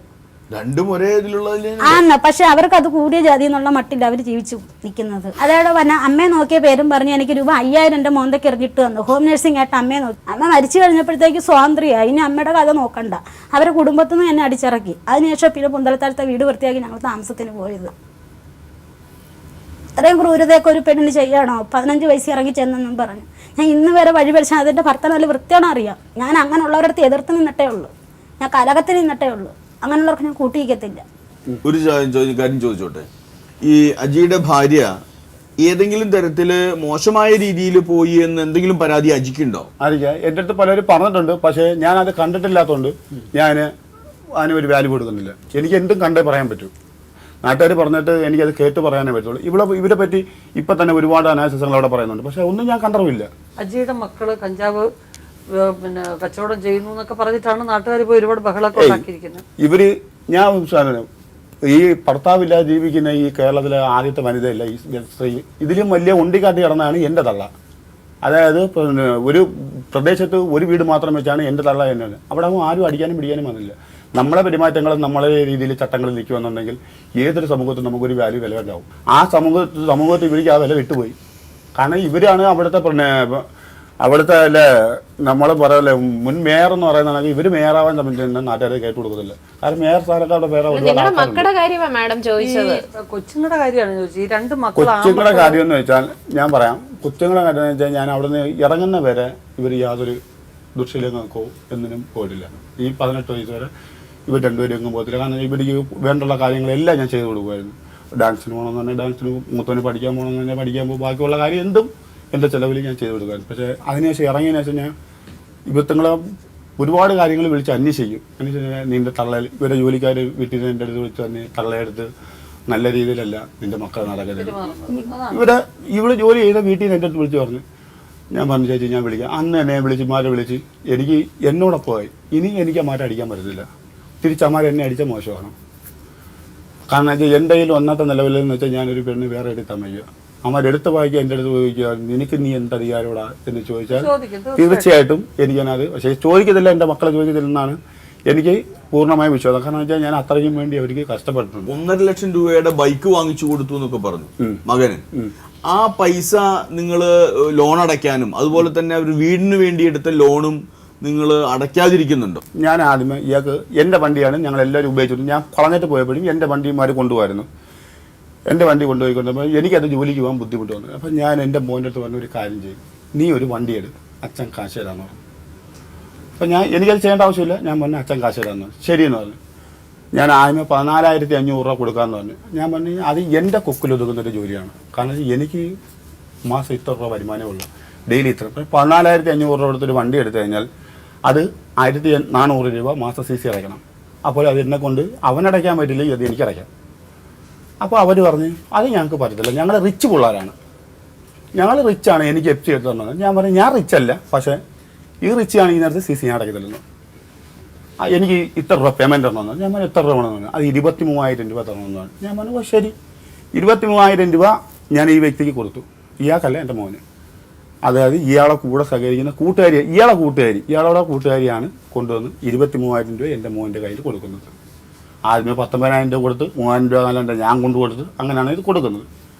രണ്ടും ഒരേ ഇതിലുള്ളതിൽ ആന്ന്, പക്ഷെ അവർക്ക് അത് കൂടിയ ജാതി എന്നുള്ള മട്ടില്ല അവർ ജീവിച്ചു നിൽക്കുന്നത്. അതോടെ പറഞ്ഞ അമ്മയെ നോക്കിയ പേരും പറഞ്ഞ് എനിക്ക് രൂപ 5000 എൻ്റെ മോന്തയ്ക്ക് എറിഞ്ഞിട്ട് വന്നു. ഹോം നഴ്സിംഗ് ആയിട്ട് അമ്മയെ നോക്കി. അമ്മ മരിച്ചു കഴിഞ്ഞപ്പോഴത്തേക്ക് സ്വാതന്ത്ര്യമായി. ഇനി അമ്മയുടെ കഥ നോക്കണ്ട. അവരുടെ കുടുംബത്തിൽ നിന്ന് എന്നെ അടിച്ചിറക്കി. അതിനുശേഷം പിന്നെ പുന്തലത്താഴത്തെ വീട് വൃത്തിയാക്കി ഞങ്ങൾ താമസത്തിന് പോയത്. ഇത്രയും ക്രൂരതയൊക്കെ ഒരു പെണ്ണിന് ചെയ്യണോ? 15 വയസ്സിൽ ഇറങ്ങി ചെന്നെന്നും പറഞ്ഞു. ഞാൻ ഇന്ന് വരെ വഴി പരിശോധന അതിൻ്റെ ഭർത്താവ് നല്ല വൃത്തിയാണോ അറിയാം. ഞാൻ അങ്ങനെയുള്ളവരടുത്ത് എതിർത്ത് നിന്നിട്ടേ ഉള്ളൂ. ഞാൻ കലകത്തിൽ നിന്നിട്ടേ ഉള്ളൂ. അങ്ങനെയുള്ളവർക്ക് ഞാൻ കൂട്ടിയിരിക്കത്തില്ല. ഒരു കാര്യം ചോദിച്ചോട്ടെ, ഈ അജിയുടെ ഭാര്യ ഏതെങ്കിലും തരത്തില് മോശമായ രീതിയിൽ പോയി എന്ന് എന്തെങ്കിലും പരാതി അജിക്കുണ്ടോ? അറിയാം, എൻ്റെ അടുത്ത് പലരും പറഞ്ഞിട്ടുണ്ട്. പക്ഷേ ഞാൻ അത് കണ്ടിട്ടില്ലാത്തതുകൊണ്ട് ഞാൻ അതിന് ഒരു വാല്യൂ കൊടുക്കുന്നില്ല. എനിക്ക് എന്തും കണ്ടേ പറയാൻ പറ്റൂ. നാട്ടുകാർ പറഞ്ഞിട്ട് എനിക്കത് കേട്ട് പറയാനേ പറ്റുള്ളൂ. ഇവരെ പറ്റി ഇപ്പം തന്നെ ഒരുപാട് അനാലിസിസുകൾ അവിടെ പറയുന്നുണ്ട്. പക്ഷേ ഒന്നും ഞാൻ കണ്ടറിവില്ല. അജിയുടെ മക്കള് കഞ്ചാവ് പിന്നെ കച്ചവടം ചെയ്യുന്നു എന്നൊക്കെ പറഞ്ഞിട്ടാണ് നാട്ടുകാർ പോയി ഒരുപാട് ബഹളമൊക്കെ ഉണ്ടാക്കിയിരിക്കുന്നത്. ഇവര് ഞാൻ ഈ ഭർത്താവില്ലാതെ ജീവിക്കുന്ന ഈ കേരളത്തിലെ ആദ്യത്തെ വനിതയല്ല ഈ സ്ത്രീ. ഇതിലും വലിയ ഉണ്ടിക്കാട്ടി കിടന്നാണ് എൻ്റെ തള്ള. അതായത് ഒരു പ്രദേശത്ത് ഒരു വീട് മാത്രം വെച്ചാണ് എൻ്റെ തള്ള എന്നത്. അവിടെ ആരും അടിക്കാനും പിടിക്കാനും വന്നില്ല. നമ്മളെ പെരുമാറ്റങ്ങളും നമ്മളെ രീതിയിൽ ചട്ടങ്ങളിൽ നിൽക്കുമെന്നുണ്ടെങ്കിൽ ഏതൊരു സമൂഹത്തിൽ നമുക്കൊരു വാല്യൂ വില ഉണ്ടാവും. ആ സമൂഹത്തിൽ ഇവർക്ക് ആ വില വിട്ടുപോയി. കാരണം ഇവരാണ് അവിടുത്തെ അല്ലേ നമ്മൾ പറയല്ലേ മുൻ മേയർ എന്ന് പറയുന്നത്. ഇവർ മേയറാവാൻ സംബന്ധിച്ച് നാട്ടുകാരെ കേട്ടു കൊടുക്കുന്നില്ല. കാരണം മേയർ സ്ഥാനത്ത് അവിടെ വേറെ മക്കളുടെ കാര്യമാണ് മാഡം ചോദിച്ചത്. കൊച്ചുങ്ങളുടെ കാര്യമാണ് ചോദിച്ചത്. ഈ 2 കൊച്ചുങ്ങളുടെ കാര്യം എന്ന് വെച്ചാൽ ഞാൻ പറയാം. കൊച്ചുങ്ങളുടെ കാര്യം എന്ന് വെച്ചാൽ ഞാൻ അവിടുന്ന് ഇറങ്ങുന്ന വരെ ഇവർ യാതൊരു ദുർശീലങ്ങൾക്കോ എന്തിനും പോയിട്ടില്ല. ഈ 18 വയസ്സ് വരെ ഇവർ രണ്ടുപേരും എങ്ങും പോകത്തില്ല. കാരണം ഇവർക്ക് വേണ്ടുള്ള കാര്യങ്ങളെല്ലാം ഞാൻ ചെയ്ത് കൊടുക്കുമായിരുന്നു. ഡാൻസിന് പോകണമെന്ന് പറഞ്ഞാൽ ഡാൻസിന്, മൂത്തവന് പഠിക്കാൻ പോകണമെന്ന് പറഞ്ഞാൽ പഠിക്കാൻ പോകും. ബാക്കിയുള്ള കാര്യം എന്തും എൻ്റെ ചിലവിൽ ഞാൻ ചെയ്ത് കൊടുക്കുമായിരുന്നു. പക്ഷേ അതിനുശേഷം ഇറങ്ങിയതിനു ശേഷം ഞാൻ ഇവത്തുങ്ങളെ ഒരുപാട് കാര്യങ്ങൾ വിളിച്ച് അന്വേഷിക്കും. നിൻ്റെ തള്ളയിൽ ഇവരെ ജോലിക്കാർ വീട്ടിൽ നിന്ന് എൻ്റെ അടുത്ത് വിളിച്ച് തന്നെ തള്ളയെടുത്ത് നല്ല രീതിയിലല്ല നിൻ്റെ മക്കൾ നടക്കരുത്. ഇവിടെ ജോലി ചെയ്ത വീട്ടിൽ നിന്ന് എൻ്റെ അടുത്ത് വിളിച്ച് പറഞ്ഞു. ഞാൻ പറഞ്ഞു ചേച്ചി ഞാൻ വിളിക്കാം. അന്ന് എന്നെ വിളിച്ച് എനിക്ക് എന്നോടൊപ്പമായി. ഇനി എനിക്ക് അമ്മാരെ അടിക്കാൻ പറ്റത്തില്ല. തിരിച്ചമ്മാരെ എന്നെ അടിച്ച മോശമാണ്. കാരണം എൻ്റെ കയ്യിൽ ഒന്നാമത്തെ നിലവിലെന്ന് വെച്ചാൽ ഞാനൊരു പെണ്ണ് വേറെ എടുത്താൽ വയ്യ. അമ്മരെടുത്ത് വായിക്കുക, എൻ്റെ അടുത്ത് ചോദിക്കുക നിനക്ക് നീ എന്തധികാരോടാ എന്ന് ചോദിച്ചാൽ തീർച്ചയായിട്ടും എനിക്കത് പക്ഷേ ചോദിക്കത്തില്ല. എൻ്റെ മക്കളെ ചോദിക്കത്തില്ലെന്നാണ് എനിക്ക് പൂർണ്ണമായ വിശ്വാസം. കാരണം വെച്ചാൽ ഞാൻ അത്രയ്ക്കും വേണ്ടി അവർക്ക് കഷ്ടപ്പെട്ടിട്ടുണ്ട്. 1.5 ലക്ഷം രൂപയുടെ ബൈക്ക് വാങ്ങിച്ചു കൊടുത്തു എന്നൊക്കെ പറഞ്ഞു മകന്. ആ പൈസ നിങ്ങൾ ലോൺ അടയ്ക്കാനും അതുപോലെ തന്നെ ഒരു വീടിന് വേണ്ടി എടുത്ത ലോണും നിങ്ങൾ അടയ്ക്കാതിരിക്കുന്നുണ്ടോ? ഞാൻ ആദ്യമേ ഇയാൾക്ക് എൻ്റെ വണ്ടിയാണ് ഞങ്ങൾ എല്ലാവരും ഉപയോഗിച്ചിട്ട് ഞാൻ കളഞ്ഞിട്ട് പോയപ്പോഴും എൻ്റെ വണ്ടിമാർ കൊണ്ടുപോയിരുന്നു. എൻ്റെ വണ്ടി കൊണ്ടുപോയിക്കൊണ്ടപ്പോൾ എനിക്കത് ജോലിക്ക് പോകാൻ ബുദ്ധിമുട്ട് വന്നു. അപ്പം ഞാൻ എൻ്റെ മോൻ്റെ അടുത്ത് പറഞ്ഞ ഒരു കാര്യം ചെയ്യും, നീ ഒരു വണ്ടി എടു, അച്ഛൻ കാശ് തരാമെന്ന് പറഞ്ഞു. അപ്പം എനിക്കത് ചെയ്യേണ്ട ആവശ്യമില്ല. ഞാൻ പറഞ്ഞു അച്ഛൻ കാശ് തരാമെന്ന് പറഞ്ഞു. ശരിയെന്ന് പറഞ്ഞു. ഞാൻ ആദ്യമേ 14,500 രൂപ കൊടുക്കാമെന്ന് പറഞ്ഞു. ഞാൻ പറഞ്ഞു അത് എൻ്റെ കൊക്കിലൊതുക്കുന്നൊരു ജോലിയാണ്. കാരണം എനിക്ക് മാസം ഇത്ര രൂപ വരുമാനമേ ഉള്ളൂ, ഡെയിലി ഇത്ര. 14,500 രൂപ എടുത്തൊരു വണ്ടി എടുത്തു കഴിഞ്ഞാൽ അത് 1,400 രൂപ മാസം CC അടയ്ക്കണം. അപ്പോൾ അത് എന്നെ കൊണ്ട് അവനടയ്ക്കാൻ പറ്റില്ലെങ്കിൽ അത് എനിക്കടയ്ക്കാം. അപ്പോൾ അവർ പറഞ്ഞ് അത് ഞങ്ങൾക്ക് പറ്റത്തില്ല, ഞങ്ങൾ റിച്ച് പിള്ളേരാണ്, ഞങ്ങൾ റിച്ചാണ്, എനിക്ക് എഫ് എടുത്ത് തന്നത്. ഞാൻ പറഞ്ഞു ഞാൻ റിച്ച് അല്ല, പക്ഷേ ഈ റിച്ച് ആണ് ഈ നേരത്തെ CC ഞാൻ അടയ്ക്കത്തില്ലെന്ന്. എനിക്ക് ഇത്ര രൂപ പേയ്മെൻറ്റ് തരണമെന്ന്. ഞാൻ പറഞ്ഞു എത്ര രൂപ വേണമെന്ന്. അത് 23,000 രൂപ തരണമെന്നാണ്. ഞാൻ പറഞ്ഞു ശരി. 23,000 രൂപ ഞാൻ ഈ വ്യക്തിക്ക് കൊടുത്തു. ഇയാൾക്കല്ല, എൻ്റെ മോന്. അതായത് ഇയാളെ കൂടെ സഹകരിക്കുന്ന കൂട്ടുകാരി, ഇയാളുടെ കൂട്ടുകാരിയാണ് കൊണ്ടുവന്ന് 23,000 രൂപ എൻ്റെ മോൻ്റെ കയ്യിൽ കൊടുക്കുന്നത്. ആദ്യമേ 19,000 രൂപ കൊടുത്ത് 3,000 രൂപ നല്ല ഞാൻ കൊണ്ടു കൊടുത്ത് അങ്ങനെയാണ് ഇത് കൊടുക്കുന്നത്.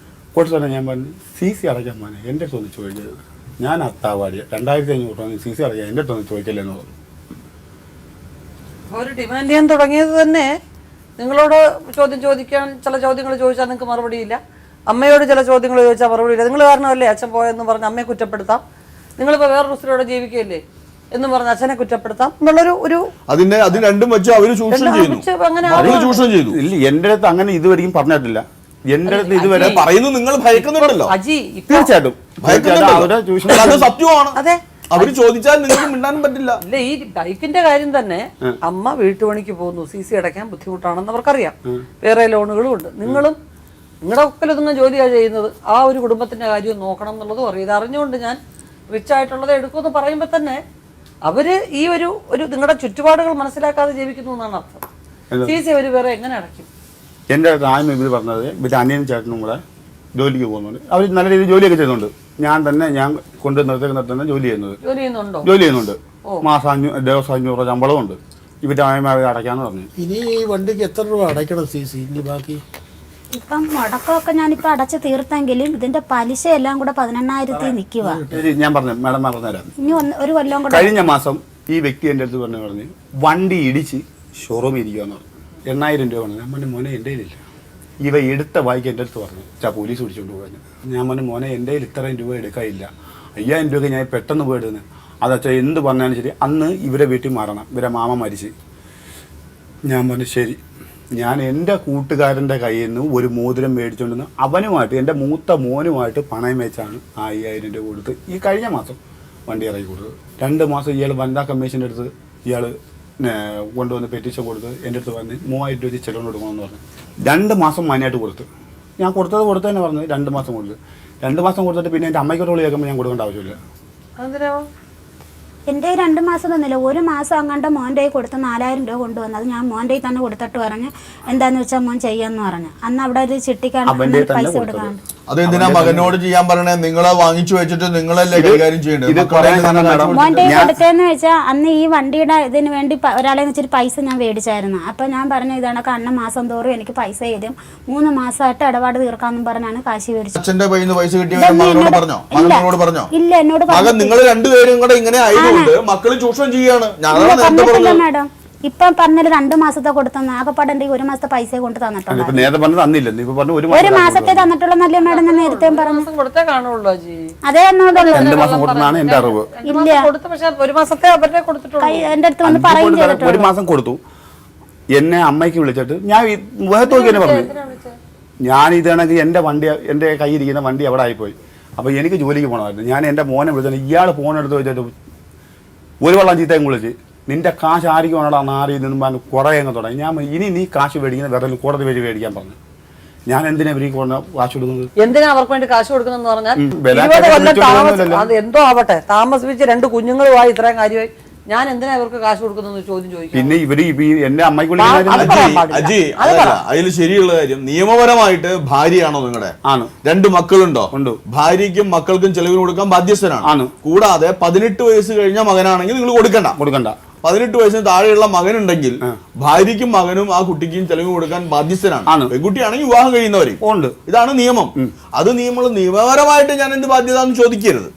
കൊടുത്തു തന്നെ ഞാൻ പറഞ്ഞു CC അടയ്ക്കാൻ മോനെ എൻ്റെ അടുത്ത് ഒന്ന് ചോദിക്കരുത്, ഞാൻ അത്താവാടിയ 2,500 രൂപ CC അടയ്ക്കാൻ എൻ്റെ അടുത്തൊന്ന് ചോദിക്കല്ലെന്ന് പറഞ്ഞു. അവർ ഡിമാൻഡ് ചെയ്യാൻ തുടങ്ങിയത് തന്നെ നിങ്ങളോട് ചോദിക്കാൻ ചില ചോദ്യങ്ങൾ ചോദിച്ചാൽ നിങ്ങൾക്ക് മറുപടിയില്ല, അമ്മയോട് ചില ചോദ്യങ്ങൾ ചോദിച്ചാൽ മറുപടിയില്ല. നിങ്ങൾ കാരണമല്ലേ അച്ഛൻ പോയെന്ന് പറഞ്ഞ് അമ്മയെ കുറ്റപ്പെടുത്താം, നിങ്ങളിപ്പോൾ വേറൊരു സ്ത്രീയോടെ ജീവിക്കുകയല്ലേ എന്ന് പറഞ്ഞ് അച്ഛനെ കുറ്റപ്പെടുത്താം എന്നുള്ളൊരു അത് രണ്ടും വെച്ച് അവര് ചൂഷണം ചെയ്തു. ഇല്ല, എൻ്റെ അടുത്ത് അങ്ങനെ ഇതുവരെയും പറഞ്ഞിട്ടില്ല. എൻ്റെ അടുത്ത് ഇതുവരെ പറയുന്നു നിങ്ങൾ ഭയക്കുന്നുണ്ടല്ലോ. അജി തീർച്ചയായിട്ടും സത്യമാണ്. അതെ, അവര് ചോദിച്ചാൽ നിങ്ങൾക്ക് മിണ്ടാനും പറ്റില്ല. ഇല്ല, ഈ ബൈക്കിന്റെ കാര്യം തന്നെ അമ്മ വീട്ടുപണിക്ക് പോകുന്നു, CC അടയ്ക്കാൻ ബുദ്ധിമുട്ടാണെന്ന് അവർക്കറിയാം, വേറെ ലോണുകളും ഉണ്ട്. നിങ്ങളുടെ ഒക്കലൊന്നും ജോലിയാണ് ചെയ്യുന്നത്, ആ ഒരു കുടുംബത്തിന്റെ കാര്യം നോക്കണം എന്നുള്ളതും അറിയാം. ഇത് അറിഞ്ഞുകൊണ്ട് ഞാൻ റിച്ച് ആയിട്ടുള്ളത് എടുക്കുമെന്ന് പറയുമ്പോൾ തന്നെ അവര് ഈ ഒരു നിങ്ങളുടെ ചുറ്റുപാടുകൾ മനസ്സിലാക്കാതെ ജീവിക്കുന്നു എന്നാണ് അർത്ഥം. CC അവർ വേറെ എങ്ങനെ അടയ്ക്കും? എൻ്റെ അടുത്ത് ആദ്യം ഇവർ പറഞ്ഞത് ഇവരുടെ അനിയനും ചേട്ടനും കൂടെ ജോലിക്ക് പോകുന്നുണ്ട്. അവർ നല്ല രീതിയിൽ ജോലിയൊക്കെ ചെയ്യുന്നുണ്ട്. ഞാൻ കൊണ്ട് നിർത്തുന്ന ജോലി ചെയ്യുന്നുണ്ട്. മാസം ദിവസം 500 രൂപ ശമ്പളമുണ്ട്. ഇവരുടെ അമ്മമാർ അടയ്ക്കാന്ന് പറഞ്ഞു. ഇനി ഈ വണ്ടിക്ക് എത്ര രൂപ അടയ്ക്കണം CC ഇനി ബാക്കി? ഇപ്പം മുടക്കമൊക്കെ ഞാനിപ്പോൾ അടച്ച് തീർത്തെങ്കിലും ഇതിന്റെ പലിശ എല്ലാം കൂടെ 18,000 നിൽക്കുക. ഞാൻ പറഞ്ഞു മാഡം പറഞ്ഞുതരാം. ഇനി ഒരു കൊല്ലം കൂടെ. കഴിഞ്ഞ മാസം ഈ വ്യക്തി എൻ്റെ അടുത്ത് പറഞ്ഞു വണ്ടി ഇടിച്ച് ഷോറൂമിൽ ഇരിക്കുകയെന്ന് പറഞ്ഞു. 8,000 രൂപ വേണം. ഞാൻ പറഞ്ഞു മോനെ എൻ്റെ കയ്യിലില്ല. ഇവ എടുത്ത ബായിക്ക് എൻ്റെ അടുത്ത് പറഞ്ഞു പോലീസ് പിടിച്ചുകൊണ്ട് പോകാൻ. ഞാൻ പറഞ്ഞു മോനെ എൻ്റെ കയ്യിൽ ഇത്രയും രൂപ എടുക്കാനില്ല, 5,000 രൂപ ഞാൻ പെട്ടെന്ന് പോയിടുന്നത്. അതച്ഛാ എന്ത് പറഞ്ഞാലും ശരി. അന്ന് ഇവരെ വീട്ടിൽ മാറണം, ഇവരെ മാമ മരിച്ച്. ഞാൻ പറഞ്ഞു ശരി. ഞാൻ എൻ്റെ കൂട്ടുകാരൻ്റെ കയ്യിൽ നിന്ന് ഒരു മോതിരം മേടിച്ചുകൊണ്ടിരുന്ന അവനുമായിട്ട് എൻ്റെ മൂത്ത മോനുമായിട്ട് പണയം വെച്ചാണ് 5,000 രൂപ കൊടുത്ത് ഈ കഴിഞ്ഞ മാസം വണ്ടി ഇറക്കി കൊടുത്തത്. 2 മാസം ഇയാൾ വനിതാ കമ്മീഷൻ്റെ അടുത്ത് ഇയാൾ കൊണ്ടുവന്ന് പെറ്റീഷൻ കൊടുത്ത് എൻ്റെ അടുത്ത് പറഞ്ഞ് 3,000 രൂപ ചെലവിന് കൊടുക്കണമെന്ന് പറഞ്ഞു. 2 മാസം മാന്യമായിട്ട് കൊടുത്ത്. ഞാൻ കൊടുത്തത് തന്നെ പറഞ്ഞു 2 മാസം കൊടുത്ത്. 2 മാസം കൊടുത്തിട്ട് പിന്നെ എൻ്റെ അമ്മയ്ക്കൊരു കേൾക്കുമ്പോൾ ഞാൻ കൊടുക്കേണ്ട ആവശ്യമില്ല. എൻ്റെ 2 മാസം തന്നില്ല, 1 മാസം അങ്ങാണ്ട് മോൻ്റെ കയ്യിൽ കൊടുത്ത് 4,000 രൂപ കൊണ്ടുവന്നത് ഞാൻ മോൻ്റെ കയ്യിൽ തന്നെ കൊടുത്തിട്ട് പറഞ്ഞ് എന്താന്ന് വെച്ചാൽ മോൻ ചെയ്യാന്ന് പറഞ്ഞു. അന്ന് അവിടെ ഒരു ചിട്ടിക്കാണ് പൈസ കൊടുക്കാണ്ട്. അതെന്തിനാ മകനോട് ചെയ്യാൻ പറയണേ? നിങ്ങളെ വാങ്ങിച്ചു വെച്ചിട്ട് നിങ്ങളല്ലേ കൈകാര്യം ചെയ്യേണ്ടത്? മോൻ്റെ കൊടുത്തതെന്ന് വെച്ചാൽ അന്ന് ഈ വണ്ടിയുടെ ഇതിന് വേണ്ടി ഒരാളെ വെച്ചിട്ട് പൈസ ഞാൻ മേടിച്ചായിരുന്നു. അപ്പം ഞാൻ പറഞ്ഞു ഇതാണ് അണ്ണ മാസം തോറും എനിക്ക് പൈസ തരും, 3 മാസമായിട്ട് ഇടപാട് തീർക്കാമെന്നും പറഞ്ഞാണ് കാശി മേടിച്ചത്. അച്ഛന്റെ കയ്യിൽ നിന്ന് പൈസ കിട്ടിയ മകനോട് പറഞ്ഞോ? മകനോട് പറഞ്ഞോ? ഇല്ല, എന്നോട് മകൻ നിങ്ങൾ രണ്ടുപേരും കൂടെ ഇങ്ങനെ ആയതുകൊണ്ട് മക്കള് ചൂഷണം ചെയ്യാണ്. മാഡം ഇപ്പൊ പറഞ്ഞത് 2 മാസത്തെ കൊടുത്തെന്ന്. ആകെപ്പാടെ 1 മാസത്തെ പൈസ കൊണ്ട് തന്നിട്ടുണ്ട്. 1 മാസത്തെ തന്നിട്ടുള്ളതല്ലേ മാഡം ഞാൻ നേരത്തെ പറഞ്ഞു. അതേ എന്നോടുള്ളൂ. ഇല്ല, 1 എന്റെ അടുത്ത് വന്ന് പറയും ചെയ്തിട്ടുണ്ട്. 1 മാസം കൊടുത്തു. എന്നെ അമ്മയ്ക്ക് വിളിച്ചിട്ട് ഞാൻ മുഖത്തോക്കി തന്നെ പറഞ്ഞു ഞാൻ ഇതാണെങ്കിൽ എൻ്റെ വണ്ടി എൻ്റെ കയ്യിരിക്കുന്ന വണ്ടി അവിടെ ആയിപ്പോയി. അപ്പോൾ എനിക്ക് ജോലിക്ക് പോകണമായിരുന്നു. ഞാൻ എൻ്റെ മോനെ വിളിച്ചിട്ട് ഇയാൾ ഫോണെടുത്ത് വെച്ചിട്ട് ഒരു വെള്ളം ചീത്തയും വിളിച്ച് നിന്റെ കാശ് ആയിരിക്കും വേണോടാ നാറിയിൽ നിന്നും പറഞ്ഞ് കുറേ അങ്ങ് തുടങ്ങി. ഞാൻ ഇനി നീ കാശ് മേടിക്കുന്ന വേറെ കോടതി വഴി മേടിക്കാൻ പറഞ്ഞു. ഞാൻ എന്തിനാ ഇവർക്ക് കാശ് കൊടുക്കുന്നത്? എന്തിനാ അവർക്ക് വേണ്ടി കാശ് കൊടുക്കുന്നെന്ന് പറഞ്ഞാൽ അത് എന്തോ ആവട്ടെ, താമസിപ്പിച്ച് 2 കുഞ്ഞുങ്ങളുമായി ഇത്രയും കാര്യമായി ഞാൻ എന്തിനാ ഇവർക്ക് കാശ് കൊടുക്കുന്ന ചോദ്യം ചോദിക്കും. പിന്നെ ഇവര് എന്റെ അമ്മയ്ക്ക് അജി അതിൽ ശരിയുള്ള കാര്യം, നിയമപരമായിട്ട് ഭാര്യയാണോ നിങ്ങളുടെ? ആണ്. 2 മക്കളുണ്ടോ? ഉണ്ട്. ഭാര്യയ്ക്കും മക്കൾക്കും ചെലവിന് കൊടുക്കാൻ ബാധ്യസ്ഥനാണ്. കൂടാതെ 18 വയസ്സ് കഴിഞ്ഞ മകനാണെങ്കിൽ നിങ്ങൾ കൊടുക്കണ്ട. 18 വയസ്സിന് താഴെയുള്ള മകനുണ്ടെങ്കിൽ ഭാര്യയ്ക്കും മകനും ആ കുട്ടിക്കും ചെലവ് കൊടുക്കാൻ ബാധ്യസ്ഥനാണ്. പെൺകുട്ടിയാണെങ്കിൽ വിവാഹം കഴിയുന്നവരെ ഉണ്ട്. ഇതാണ് നിയമം. അത് നിയമപരമായിട്ട് ഞാൻ എന്ത് ബാധ്യത എന്ന് ചോദിക്കരുത്.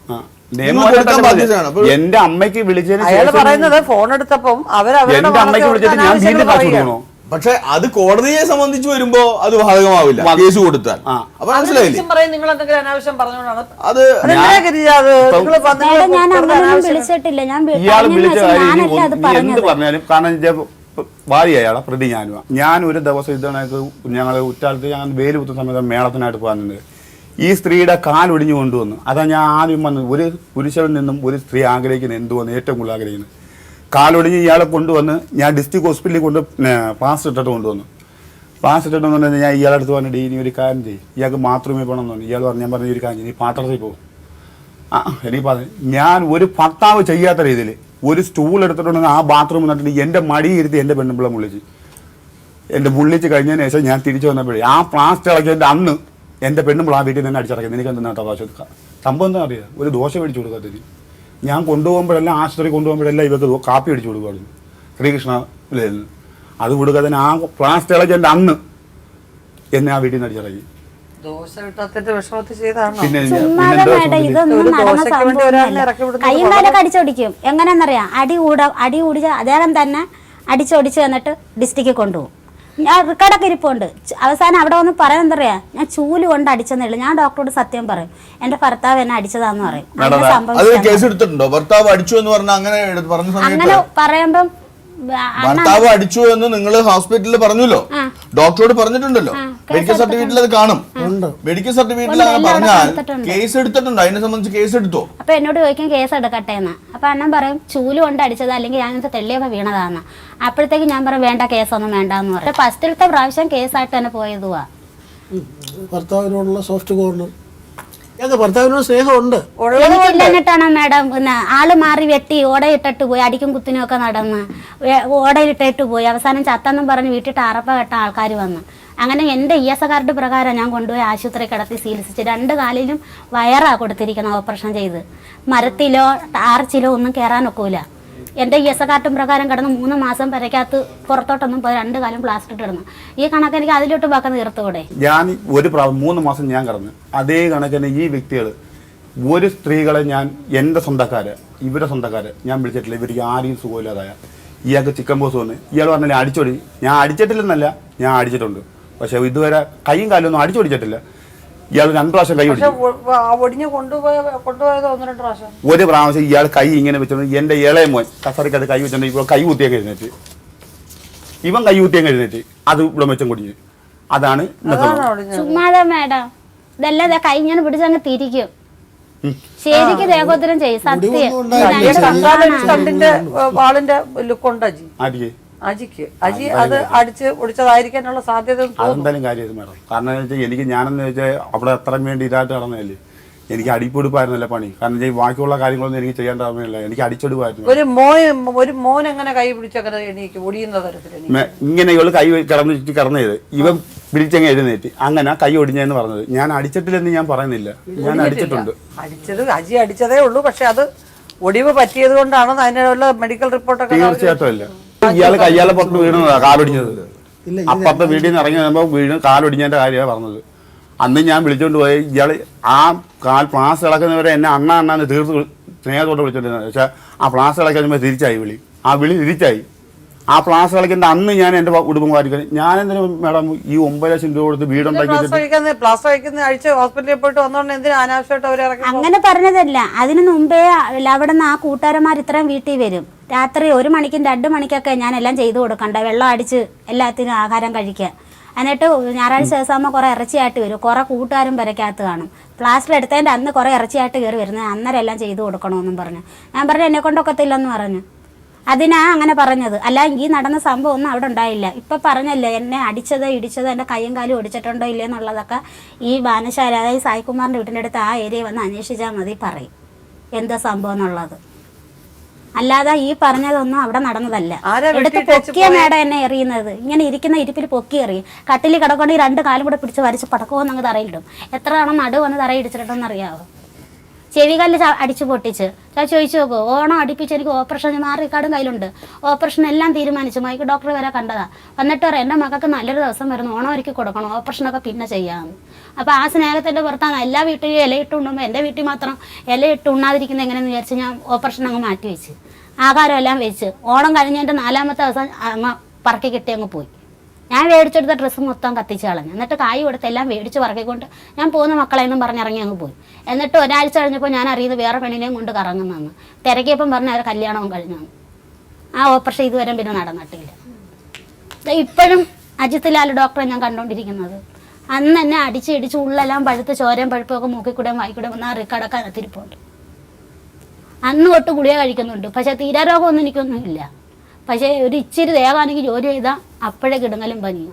എന്റെ അമ്മയ്ക്ക് വിളിച്ചതിന് അയാൾ പറയുന്നത് ഫോൺ എടുത്തപ്പം എന്റെ അമ്മയ്ക്ക് വിളിച്ചിട്ട് ഞാൻ വീണ്ടും കാശ് കൊടുക്കണോ? പക്ഷെ അത് കോടതിയെ സംബന്ധിച്ച് വരുമ്പോ അത് ബാധകമാവില്ല, കേസ് കൊടുത്താൽ. അപ്പൊ മനസ്സിലായില്ലേ? നിങ്ങൾ എന്തെങ്കിലും അനാവശ്യം പറഞ്ഞുകൊണ്ടാണ് അത് ഇയാൾ വിളിച്ച കാര്യം എന്ത് പറഞ്ഞാലും കാരണം ഭാര്യ അയാളെ പ്രതി ഞാനുവാ. ഞാൻ ഒരു ദിവസം ഇതണക്ക് ഞങ്ങൾ ഉറ്റാലത്ത് ഞാൻ വേല് കുത്തുന്ന സമയത്ത് മേളത്തിനായിട്ട് പോകുന്നുണ്ട്. ഈ സ്ത്രീയുടെ കാലൊടിഞ്ഞു കൊണ്ടുവന്നു. അതാ ഞാൻ ആദ്യം വന്ന് ഒരു പുരുഷനിൽ നിന്നും ഒരു സ്ത്രീ ആഗ്രഹിക്കുന്നത് എന്തുവന്ന് ഏറ്റവും കൂടുതൽ ആഗ്രഹിക്കുന്നത് കാലൊടിഞ്ഞ് ഇയാളെ കൊണ്ടുവന്ന് ഞാൻ ഡിസ്ട്രിക്ട് ഹോസ്പിറ്റലിൽ കൊണ്ട് പ്ലാസ്റ്റർ ഇട്ടിട്ട് കൊണ്ടുവന്നു. പ്ലാസ്റ്റർ ഇട്ടിട്ട് കൊണ്ടുവന്ന് ഞാൻ ഇയാളുടെ അടുത്ത് പറഞ്ഞിട്ട് ഇനി ഒരു കാര്യം ചെയ്യും, ഇയാൾക്ക് ബാത്റൂമിൽ പോകണം എന്ന് പറഞ്ഞു. ഇയാൾ പറഞ്ഞു ഞാൻ പറഞ്ഞ ഒരു കാര്യം നീ പാത്രത്തിൽ പോകും. എനിക്ക് പറഞ്ഞു ഞാൻ ഒരു ഭർത്താവ് ചെയ്യാത്ത രീതിയിൽ ഒരു സ്റ്റൂൾ എടുത്തിട്ടുണ്ടെങ്കിൽ ആ ബാത്റൂമിൽ നിന്നിട്ട് എൻ്റെ മടി ഇരുത്തി എൻ്റെ പെണ്ണുമ്പിള്ള വിളിച്ച് കഴിഞ്ഞതിന് ശേഷം ഞാൻ തിരിച്ചു വന്നപ്പോഴേ ആ പ്ലാസ്റ്റർ ഇളക്കിയതിൻ്റെ അന്ന് എൻ്റെ പെണ്ണുമ്പിള്ള ആ വീട്ടിൽ തന്നെ അടിച്ചിറക്കി. എനിക്ക് എന്തെന്നാ സംഭവം എന്താ അറിയാം, ഒരു ദോശ മേടിച്ചു കൊടുക്കാത്തത്. ഞാൻ കൊണ്ടുപോകുമ്പോഴെല്ലാം ആശുപത്രി കൊണ്ടുപോകുമ്പോഴെല്ലാം ഇവർക്ക് കാപ്പി അടിച്ചു കൊടുക്കുമായിരുന്നു ശ്രീകൃഷ്ണ നിന്ന്. അത് കൊടുക്കാതെ ആ പ്ലാസ്റ്റർ ഇളക്കിയതിൻ്റെ അന്ന് എന്നെ ആ വീട്ടിൽ നിന്ന് അടിച്ചിറക്കി. കൈമാലൊക്കെ അടിച്ചോടിക്കും. എങ്ങനെയാണെന്നറിയാം, അടി കൂടിച്ച അദ്ദേഹം തന്നെ അടിച്ചോടിച്ച് എന്നിട്ട് ഡിസ്ട്രിക്റ്റിൽ കൊണ്ടുപോകും. ഞാൻ റിക്കാർഡൊക്കെ ഇരിപ്പുണ്ട്. അവസാനം അവിടെ വന്ന് പറയാൻ പറയാ ഞാൻ ചൂല് കൊണ്ട് അടിച്ചെന്നേ ഉള്ളൂ. ഞാൻ ഡോക്ടറോട് സത്യം പറയും, എന്റെ ഭർത്താവ് എന്നെ അടിച്ചതാന്ന് പറയും. അങ്ങനെ പറയുമ്പം ഭർത്താവ് അടിച്ചു എന്ന് നിങ്ങൾ ഹോസ്പിറ്റലിൽ പറഞ്ഞല്ലോ, ഡോക്ടറോട് പറഞ്ഞിട്ടുണ്ടല്ലോ, മെഡിക്കൽ സർട്ടിഫിക്കറ്റിൽ അത് കാണും. മെഡിക്കൽ സർട്ടിഫിക്കറ്റിൽ അങ്ങനെ പറഞ്ഞാൽ കേസ് എടുത്തിട്ടുണ്ടോ? അതിനെ സംബന്ധിച്ച് കേസ് എടുത്തോ? അപ്പൊ എന്നോട് ചോദിക്കും കേസ് എടുക്കട്ടെ എന്ന്. അപ്പൊ അണ്ണൻ പറയും ചൂല് കൊണ്ട് അടിച്ചത് അല്ലെങ്കിൽ ഞാനത് തെള്ളിയൊക്കെ വീണതാന്ന്. അപ്പോഴത്തേക്ക് ഞാൻ പറയും വേണ്ട, കേസൊന്നും വേണ്ടെന്ന് പറയും. ഫസ്റ്റിലത്തെ പ്രാവശ്യം കേസായിട്ട് തന്നെ പോയതുവാ. ഭർത്താവിനോടുള്ള സോഫ്റ്റ് കോർണർ, ഭർത്താവിനോട് സ്നേഹമുണ്ട്. എനിക്കില്ലെന്നിട്ടാണോ മാഡം പിന്നെ ആള് മാറി വെട്ടി ഓടയിട്ടിട്ട് പോയി, അടിക്കും കുത്തിനും ഒക്കെ നടന്ന് ഓടയിട്ടിട്ട് പോയി. അവസാനം ചത്തെന്നും പറഞ്ഞ് വീട്ടിൽ ടാറപ്പ കെട്ട ആൾക്കാർ വന്നു. അങ്ങനെ എൻ്റെ ES കാർഡ് പ്രകാരം ഞാൻ കൊണ്ടുപോയി ആശുപത്രി കിടത്തി ചികിത്സിച്ച് 2 കാലിലും വയറാ കൊടുത്തിരിക്കണം ഓപ്പറേഷൻ ചെയ്ത്. മരത്തിലോ ടാർച്ചിലോ ഒന്നും കയറാൻ ഒക്കൂല. എൻ്റെ ES കാർട്ടും പ്രകാരം കിടന്ന് 3 മാസം പെരക്കകത്ത് പുറത്തോട്ടൊന്നും പോയി 2 കാലം പ്ലാസ്റ്റർ ഇട്ടിടുന്നു. ഈ കണക്ക് എനിക്ക് അതിലോട്ട് വെക്കാൻ തീർത്തുകൂടെ? ഞാൻ ഒരു 3 മാസം ഞാൻ കിടന്നു. അതേ കണക്കിന് ഈ വ്യക്തികൾ ഒരു സ്ത്രീകളെ ഞാൻ എൻ്റെ സ്വന്തക്കാര് ഇവരുടെ സ്വന്തക്കാര് ഞാൻ വിളിച്ചിട്ടില്ല. ഇവർക്ക് ആരെയും സുഖമില്ലാതായ ഇയാൾക്ക് ചിക്കൻ ബോസ് വന്ന് ഇയാൾ പറഞ്ഞാൽ അടിച്ചോടി. ഞാൻ അടിച്ചിട്ടില്ലെന്നല്ല, ഞാൻ അടിച്ചിട്ടുണ്ട്. പക്ഷെ ഇതുവരെ കൈയും കാലും ഒന്നും അടിച്ചോടിച്ചിട്ടില്ല. ഇയാൾ 2 പ്രാവശ്യം കൈ ഒടിച്ചു. ഒടിഞ്ഞ് കൊണ്ടുപോയത് 1-2 പ്രാവശ്യം. ഒരു പ്രാവശ്യം ഇയാൾ കൈ ഇങ്ങനെ വെച്ചോണ്ട് എൻ്റെ ഇളയ മോൻ കസറിക്കത് കൈ വെച്ചോണ്ട് ഇപ്പോൾ കൈ കുത്തിയൊക്കെ എഴുന്നേറ്റ്, ഇവൻ കൈ കുത്തിയൊക്കെ എഴുന്നേറ്റ് അത് ഇവിടെ വെച്ചും കുടിഞ്ഞു. അതാണ് ചുമ്മാതെ മേഡം ഇതെല്ലാം കൈ ഞാൻ പിടിച്ചങ്ങ് തിരിക്കും. ശരിക്കും ദേഹോത്തരം ചെയ്യും. സത്യം സ്റ്റണ്ടിന്റെ വാളിന്റെ ലുക്കുണ്ട് അജിക്ക് അജി അത് അടിച്ച് ഒടിച്ചതായിരിക്കാനുള്ള സാധ്യത അതെന്തായാലും കാര്യം മേഡം. കാരണം എന്ന് വെച്ചാൽ എനിക്ക് ഞാനെന്ന് വെച്ചാൽ അവിടെ അത്രയും വേണ്ടി ഇതായിട്ട് നടന്നതല്ലേ. എനിക്ക് അടിപ്പൊടുപ്പായിരുന്നല്ല പണി. കാരണം ബാക്കിയുള്ള കാര്യങ്ങളൊന്നും എനിക്ക് ചെയ്യേണ്ട ആവശ്യമില്ല. എനിക്ക് അടിച്ചെടുപ്പായിരുന്നു. ഒരു മോൻ എങ്ങനെ കൈ പിടിച്ചങ്ങനെ എനിക്ക് ഒടിയുന്ന തരത്തിൽ ഇങ്ങനെ ഇവള് കൈ കിടന്നത് ഇവൻ പിടിച്ചങ്ങ് എഴുന്നേറ്റ് അങ്ങനെ കൈ ഒടിഞ്ഞെന്ന് പറഞ്ഞത്. ഞാൻ അടിച്ചിട്ടില്ലെന്ന് ഞാൻ പറയുന്നില്ല, ഞാൻ അടിച്ചിട്ടുണ്ട്. അജി അടിച്ചതേ ഉള്ളൂ. പക്ഷെ അത് ഒടിവ് പറ്റിയത് കൊണ്ടാണ് അതിനുള്ള മെഡിക്കൽ റിപ്പോർട്ടൊക്കെ തീർച്ചയായിട്ടും അല്ല. ഇയാള് കയ്യാലെ പുറത്ത് വീണതാ കാലൊടിഞ്ഞത്. അപ്പുറത്തെ വീട്ടിൽ നിന്ന് ഇറങ്ങി വരുമ്പോൾ വീണ് കാലൊടിഞ്ഞതിന്റെ കാര്യമാണ് പറഞ്ഞത്. അന്ന് ഞാൻ വിളിച്ചോണ്ട് പോയി ഇയാള് ആ ക്ലാസ് ഇളക്കുന്നവരെ എന്നെ അണ്ണാന്ന് തീർത്ത് സ്നേഹത്തോടെ വിളിച്ചോണ്ടിരുന്നത്. പക്ഷെ ആ ക്ലാസ് ഇളക്കാൻ തിരിച്ചായി വിളി. ആ വിളി തിരിച്ചായി. ആ പ്ലാസ് കളിക്കേണ്ട അന്ന് ഞാൻ എൻ്റെ ഉടുപ്പം വാരിക്കാൻ ഞാൻ എന്തിനു മേഡം ഈ 9 ലക്ഷം രൂപ കൊടുത്ത് വീടുണ്ടാക്കി അങ്ങനെ പറഞ്ഞതല്ല. അതിനു മുമ്പേ അവിടെ നിന്ന് ആ കൂട്ടുകാരന്മാർ ഇത്രയും വീട്ടിൽ വരും. രാത്രി 1 മണിക്കും 2 മണിക്കൊക്കെ ഞാൻ എല്ലാം ചെയ്തു കൊടുക്കണ്ട. വെള്ളം അടിച്ച് എല്ലാത്തിനും ആഹാരം കഴിക്കുക. എന്നിട്ട് ഞായറാഴ്ച ദിവസമാകുമ്പോൾ കുറേ ഇറച്ചിയായിട്ട് വരും. കുറേ കൂട്ടുകാരും പെരക്കകത്ത് കാണും. പ്ലാസ്റ്റർ എടുത്തതിൻ്റെ അന്ന് കുറേ ഇറച്ചിയായിട്ട് കയറി വരുന്നത്. അന്നേരം എല്ലാം ചെയ്തു കൊടുക്കണമെന്നും പറഞ്ഞു. ഞാൻ പറഞ്ഞു എന്നെ കൊണ്ടൊക്കത്തില്ലെന്ന് പറഞ്ഞു. അതിനാ അങ്ങനെ പറഞ്ഞത്. അല്ല ഈ നടന്ന സംഭവം ഒന്നും അവിടെ ഉണ്ടായില്ല. ഇപ്പം പറഞ്ഞല്ലേ എന്നെ അടിച്ചത് ഇടിച്ചത് എൻ്റെ കയ്യും കാലും ഒടിച്ചിട്ടുണ്ടോ ഇല്ലേ എന്നുള്ളതൊക്കെ ഈ ബാനശാല അതായത് സായികുമാറിൻ്റെ വീട്ടിൻ്റെ അടുത്ത് ആ ഏരിയ വന്ന് അന്വേഷിച്ചാൽ മതി പറയും എന്താ സംഭവം എന്നുള്ളത്. അല്ലാതെ ഈ പറഞ്ഞതൊന്നും അവിടെ നടന്നതല്ല. എടുത്ത് പൊക്കിയ മേടം എന്നെ എറിയുന്നത്. ഇങ്ങനെ ഇരിക്കുന്ന ഇരിപ്പിൽ പൊക്കി എറിയും. കട്ടിൽ കിടക്കൊണ്ട് 2 കാലും കൂടെ പിടിച്ച് വരച്ച് പടക്കമെന്ന് അങ്ങ് തറയിലിടും. എത്ര തവണ നടു വന്ന് തറയിടിച്ചിട്ടുണ്ടെന്ന് അറിയാവോ? ചെവികല്ല് അടിച്ചു പൊട്ടിച്ച് ചോദിച്ചു നോക്കൂ. ഓണം അടുപ്പിച്ച് എനിക്ക് ഓപ്പറേഷൻ മാറിക്കാടും കയ്യിലുണ്ട്. ഓപ്പറേഷൻ എല്ലാം തീരുമാനിച്ചു. മൈക്ക് ഡോക്ടർ വരെ കണ്ടതാ. വന്നിട്ട് പറയാം എൻ്റെ മക്കൾക്ക് നല്ലൊരു ദിവസം വരുന്നു, ഓണം ഒരുക്കി കൊടുക്കണം, ഓപ്പറേഷനൊക്കെ പിന്നെ ചെയ്യാമെന്ന്. അപ്പോൾ ആ സ്നേഹത്തിൻ്റെ പുറത്താണ് എല്ലാ വീട്ടിലും ഇലയിട്ടുണ്ടുമ്പോൾ എൻ്റെ വീട്ടിൽ മാത്രം ഇലയിട്ട് ഉണ്ണാതിരിക്കുന്നത് എങ്ങനെയെന്ന് വിചാരിച്ച് ഞാൻ ഓപ്പറേഷൻ അങ്ങ് മാറ്റി വെച്ച് ആഹാരം എല്ലാം വെച്ച് ഓണം കഴിഞ്ഞതിൻ്റെ 4ാമത്തെ ദിവസം അങ്ങ് പറക്കി കിട്ടി അങ്ങ് പോയി. ഞാൻ മേടിച്ചെടുത്ത ഡ്രസ്സ് മൊത്തം കത്തിച്ച് കളഞ്ഞു. എന്നിട്ട് കായ് കൊടുത്ത് എല്ലാം മേടിച്ച് പറക്കിക്കൊണ്ട് ഞാൻ പോകുന്ന മക്കളെന്നും പറഞ്ഞിറങ്ങി അങ്ങ് പോയി. എന്നിട്ട് ഒരാഴ്ച കഴിഞ്ഞപ്പോൾ ഞാൻ അറിയുന്നത് വേറെ പെണ്ണിനെയും കൊണ്ട് കറങ്ങുന്നതെന്ന്. തിരക്കിയപ്പം പറഞ്ഞ അവരെ കല്യാണവും കഴിഞ്ഞു. ആ ഓപ്പറേഷൻ ഇതുവരെ പിന്നെ നടന്നിട്ടില്ല. ഇപ്പോഴും അജിത് ലാൽ ഡോക്ടറെ ഞാൻ കണ്ടുകൊണ്ടിരിക്കുന്നത്. അന്ന് എന്നെ അടിച്ച് ഉള്ളെല്ലാം പഴുത്ത് ചോരയും പഴുപ്പൊക്കെ മൂക്കിക്കൂടെയും വായിക്കൂടെ വന്ന് ആ റിക്കടക്കാൻ തിരിപ്പുണ്ട്. അന്ന് തൊട്ട് ഗുളിക കഴിക്കുന്നുണ്ട്. പക്ഷേ തീരാരോഗമൊന്നും എനിക്കൊന്നുമില്ല. പക്ഷേ ഒരു ഇച്ചിരി ദേവാണെങ്കിൽ ജോലി ചെയ്താൽ അപ്പോഴേ കിടങ്ങലും പനിയും.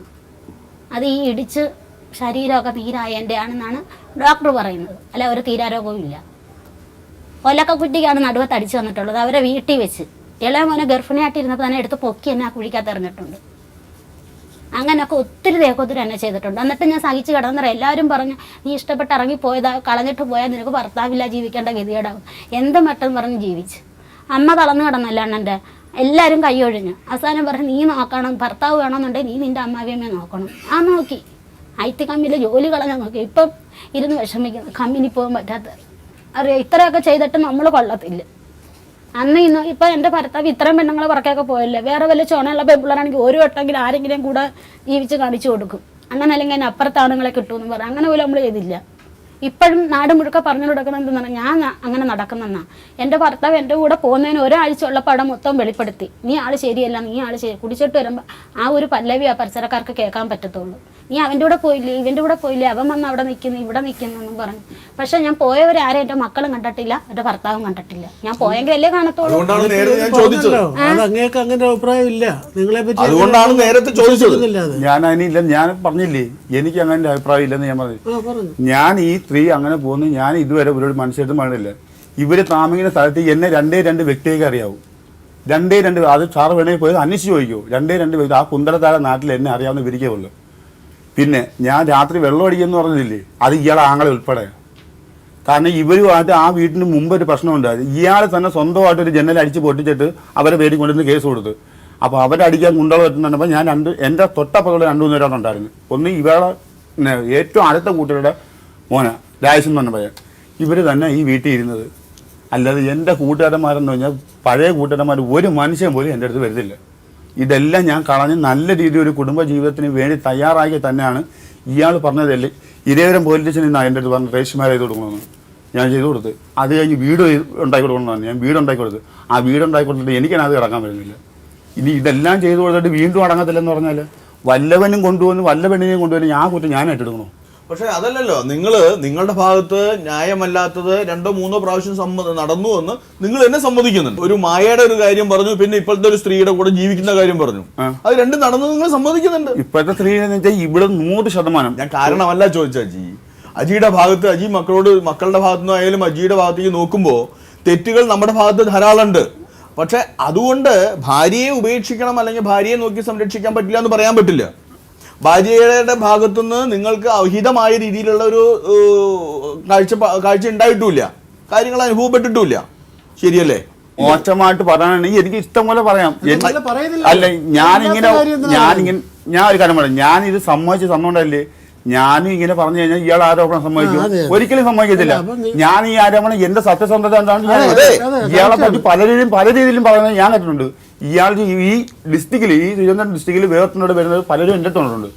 അത് ഈ ഇടിച്ച് ശരീരമൊക്കെ തീരായതിൻ്റെ ആണെന്നാണ് ഡോക്ടർ പറയുന്നത്. അല്ല ഒരു തീരാരോഗവും ഇല്ല. ഒലക്ക കുട്ടിക്കാണ് നടുവത്ത് അടിച്ചു വന്നിട്ടുള്ളത്. അവരെ വീട്ടിൽ വെച്ച് ഇളയ മോനെ ഗർഭിണിയായിട്ടിരുന്നപ്പോൾ തന്നെ എടുത്ത് പൊക്കി എന്നെ ആ കുഴിക്കകത്ത് എറിഞ്ഞിട്ടുണ്ട്. അങ്ങനെയൊക്കെ ഒത്തിരി ദേഹൊത്തിരി എന്നെ ചെയ്തിട്ടുണ്ട്. എന്നിട്ട് ഞാൻ സഹിച്ച് കിടന്നേരം എല്ലാവരും പറഞ്ഞു നീ ഇഷ്ടപ്പെട്ട് ഇറങ്ങിപ്പോയതാ, കളഞ്ഞിട്ട് പോയാൽ നിനക്ക് ഭർത്താവില്ല, ജീവിക്കേണ്ട ഗതികേടാവും. എന്ത് മട്ടെന്ന് പറഞ്ഞ് ജീവിച്ച്. അമ്മ തളർന്നു കിടന്നല്ല അണ്ണൻ്റെ. എല്ലാവരും കൈയൊഴിഞ്ഞു. അവസാനം പറഞ്ഞു നീ നോക്കണം, ഭർത്താവ് വേണമെന്നുണ്ടെങ്കിൽ നീ നിൻ്റെ അമ്മാവിയമ്മയെ നോക്കണം. ആ നോക്കി IT കമ്പനിയിലെ ജോലി കളഞ്ഞാൽ നോക്കി. ഇപ്പം ഇരുന്ന് വിഷമിക്കുന്നു. കമ്പനി പോകാൻ പറ്റാത്ത അറിയാം. ഇത്രയൊക്കെ ചെയ്തിട്ട് നമ്മൾ കൊള്ളത്തില്ല. അന്ന് ഇന്ന് ഇപ്പം എൻ്റെ ഭർത്താവ് ഇത്രയും പെണ്ണുങ്ങളെ പുറക്കൊക്കെ പോയല്ലേ. വേറെ വല്ല ചോണയുള്ള പെൺപിള്ളേരാണെങ്കിൽ ഒരു വട്ടെങ്കിലും ആരെങ്കിലും കൂടെ ജീവിച്ച് കാണിച്ചു കൊടുക്കും. അങ്ങനെ അല്ലെങ്കിൽ അതിന് അപ്പുറത്ത് ആണുങ്ങളെ കിട്ടുമെന്ന് പറയാം. അങ്ങനെ പോലും നമ്മൾ ചെയ്തില്ല. ഇപ്പോഴും നാട് മുഴുക്ക പറഞ്ഞു കൊടുക്കുന്നത് എന്തെന്ന് പറഞ്ഞാൽ ഞാൻ അങ്ങനെ നടക്കുന്നെന്നാണ്. എൻ്റെ ഭർത്താവ് എൻ്റെ കൂടെ പോകുന്നതിന് ഒരാഴ്ച ഉള്ള പടം മൊത്തം വെളിപ്പെടുത്തി. നീ ആൾ ശരിയല്ല, നീ ആൾ ശരി. കുടിച്ചിട്ട് വരുമ്പോൾ ആ ഒരു പല്ലവി ആ പരിസരക്കാർക്ക് കേൾക്കാൻ പറ്റത്തുള്ളൂ. നീ അവൻ്റെ കൂടെ പോയില്ലേ, ഇവൻ്റെ കൂടെ പോയില്ലേ, അവൻ വന്ന് അവിടെ നിൽക്കുന്നു ഇവിടെ നിൽക്കുന്നു എന്നും പറഞ്ഞു. പക്ഷെ ഞാൻ പോയവരാരും എൻ്റെ മക്കളും കണ്ടിട്ടില്ല, എൻ്റെ ഭർത്താവും കണ്ടിട്ടില്ല. ഞാൻ പോയെങ്കിൽ അല്ലേ കാണത്തുള്ളൂ. അങ്ങനെ അഭിപ്രായം ഇല്ല നിങ്ങളെ പറ്റി. അതുകൊണ്ടാണ് നേരത്തെ ചോദിച്ചത്. ഞാൻ അതിനില്ല, ഞാൻ പറഞ്ഞില്ലേ എനിക്ക് അങ്ങനെ അഭിപ്രായം ഇല്ലെന്ന് ഞാൻ പറഞ്ഞു. ഞാൻ ഈ സ്ത്രീ അങ്ങനെ പോകുന്നു. ഞാൻ ഇതുവരെ ഒരു മനുഷ്യരും പറഞ്ഞില്ല. ഇവര് താമസിക്കുന്ന സ്ഥലത്ത് എന്നെ 2 വ്യക്തിയൊക്കെ അറിയാവൂ. 2 അത് സാറ് വേണമെങ്കിൽ പോയത് അന്വേഷിച്ച് ചോദിക്കൂ. 2 വ്യക്തി ആ കുന്തളത്താഴ നാട്ടിൽ എന്നെ അറിയാവുന്ന ഇവരിക്കേ ഉള്ളൂ. പിന്നെ ഞാൻ രാത്രി വെള്ളം അടിക്കുമെന്ന് പറഞ്ഞില്ലേ, അത് ഇയാളെ ആങ്ങളെ ഉൾപ്പെടെ. കാരണം ഇവരുമായിട്ട് ആ വീട്ടിന് മുമ്പ് ഒരു പ്രശ്നമുണ്ടായിരുന്നു. ഇയാൾ തന്നെ സ്വന്തമായിട്ട് ഒരു ജനൽ അടിച്ച് പൊട്ടിച്ചിട്ട് അവരെ പേടി കൊണ്ടുവന്ന് കേസ് കൊടുത്തു. അപ്പോൾ അവരടിക്കാൻ ഗുണ്ടകൾ എത്തുന്നുണ്ടപ്പോൾ ഞാൻ എൻ്റെ തൊട്ടപ്പുറത്തുള്ള 2-3 പേരുണ്ടായിരുന്നു. ഒന്ന് ഇവരുടെ ഏറ്റവും അടുത്ത കൂട്ടുകാരുടെ മോന രാജേഷ് എന്ന് പറഞ്ഞ പയ്യൻ. ഇവർ തന്നെ ഈ വീട്ടിൽ ഇരുന്നത്. അല്ലാതെ എൻ്റെ കൂട്ടുകാരന്മാരെന്ന് പറഞ്ഞാൽ പഴയ കൂട്ടുകാരന്മാർ ഒരു മനുഷ്യൻ പോലും എൻ്റെ അടുത്ത് വരുന്നില്ല. ഇതെല്ലാം ഞാൻ കളഞ്ഞ് നല്ല രീതിയിൽ ഒരു കുടുംബ ജീവിതത്തിന് വേണ്ടി തയ്യാറാക്കി തന്നെയാണ് ഇയാൾ പറഞ്ഞതല്ലേ. ഇരേവരം പോലീസ് സ്റ്റേഷനിൽ നിന്നാണ് എൻ്റെ അടുത്ത് പറഞ്ഞ് രജിസ്റ്റർ മാരേജ് ചെയ്ത് കൊടുക്കണമെന്ന്. ഞാൻ ചെയ്തു കൊടുത്ത്. അത് കഴിഞ്ഞ് വീട് ഉണ്ടാക്കി കൊടുക്കണമെന്ന് ഞാൻ വീട് ഉണ്ടാക്കി കൊടുത്ത്. ആ വീട് ഉണ്ടാക്കി കൊടുത്തിട്ട് എനിക്കതിനകത്ത് കിടക്കാൻ വരുന്നില്ല. ഇനി ഇതെല്ലാം ചെയ്തു കൊടുത്തിട്ട് വീണ്ടും അടങ്ങത്തില്ലെന്ന് പറഞ്ഞാൽ വല്ലവനും കൊണ്ടുവന്ന് വല്ല പെണ്ണിനെയും കൊണ്ടുവന്ന് ഞാൻ കുറ്റം ഞാൻ ഏറ്റെടുക്കണോ? പക്ഷെ അതല്ലല്ലോ, നിങ്ങളുടെ ഭാഗത്ത് ന്യായമല്ലാത്തത് 2-3 പ്രാവശ്യം നടന്നു എന്ന് നിങ്ങൾ തന്നെ സമ്മതിക്കുന്നുണ്ട്. ഒരു മായയുടെ ഒരു കാര്യം പറഞ്ഞു, പിന്നെ ഇപ്പോഴത്തെ ഒരു സ്ത്രീയുടെ കൂടെ ജീവിക്കുന്ന കാര്യം പറഞ്ഞു. അത് രണ്ടും നടന്നു നിങ്ങൾ സമ്മതിക്കുന്നുണ്ട്. ഇപ്പോഴത്തെ സ്ത്രീ എന്ന് വെച്ചാൽ ഇവിടെ 100%. ഞാൻ കാരണമല്ല ചോദിച്ച അജിയുടെ ഭാഗത്ത്, മക്കളുടെ ഭാഗത്തുനിന്ന് ആയാലും അജിയുടെ ഭാഗത്തേക്ക് നോക്കുമ്പോൾ തെറ്റുകൾ നമ്മുടെ ഭാഗത്ത് ധാരാളമുണ്ട്. പക്ഷെ അതുകൊണ്ട് ഭാര്യയെ ഉപേക്ഷിക്കണം അല്ലെങ്കിൽ ഭാര്യയെ നോക്കി സംരക്ഷിക്കാൻ പറ്റില്ല എന്ന് പറയാൻ പറ്റില്ല. ഭാര്യയുടെ ഭാഗത്തുനിന്ന് നിങ്ങൾക്ക് അഹിതമായ രീതിയിലുള്ള ഒരു കാഴ്ച ഉണ്ടായിട്ടുമില്ല, കാര്യങ്ങൾ അനുഭവപ്പെട്ടിട്ടുമില്ല. ശരിയല്ലേ? മോശമായിട്ട് പറയാനാണെങ്കിൽ എനിക്ക് ഇഷ്ടം പോലെ പറയാം. അല്ല ഞാൻ ഒരു കാര്യം പറയാം. ഞാൻ ഇത് സമ്മതിച്ച് തന്നോണ്ടല്ലേ ഞാനും ഇങ്ങനെ പറഞ്ഞു കഴിഞ്ഞാൽ ഇയാൾ ആരോപണം സമ്മതിക്കും? ഒരിക്കലും സമ്മതിക്കത്തില്ല. ഞാൻ ഈ ആരോപണം എന്റെ സത്യസന്ധത എന്താണ് ഇയാളെ പറ്റി പല രീതിയിലും പറയുന്നത് ഞാൻ കേട്ടിട്ടുണ്ട്. ഇയാൾ ഈ ഡിസ്ട്രിക്റ്റിൽ, ഈ തിരുവനന്തപുരം ഡിസ്ട്രിക്റ്റിൽ വേറൊന്നിനോട് വരുന്നത് പലരും എൻ്റെ അടുത്തുണ്ട്.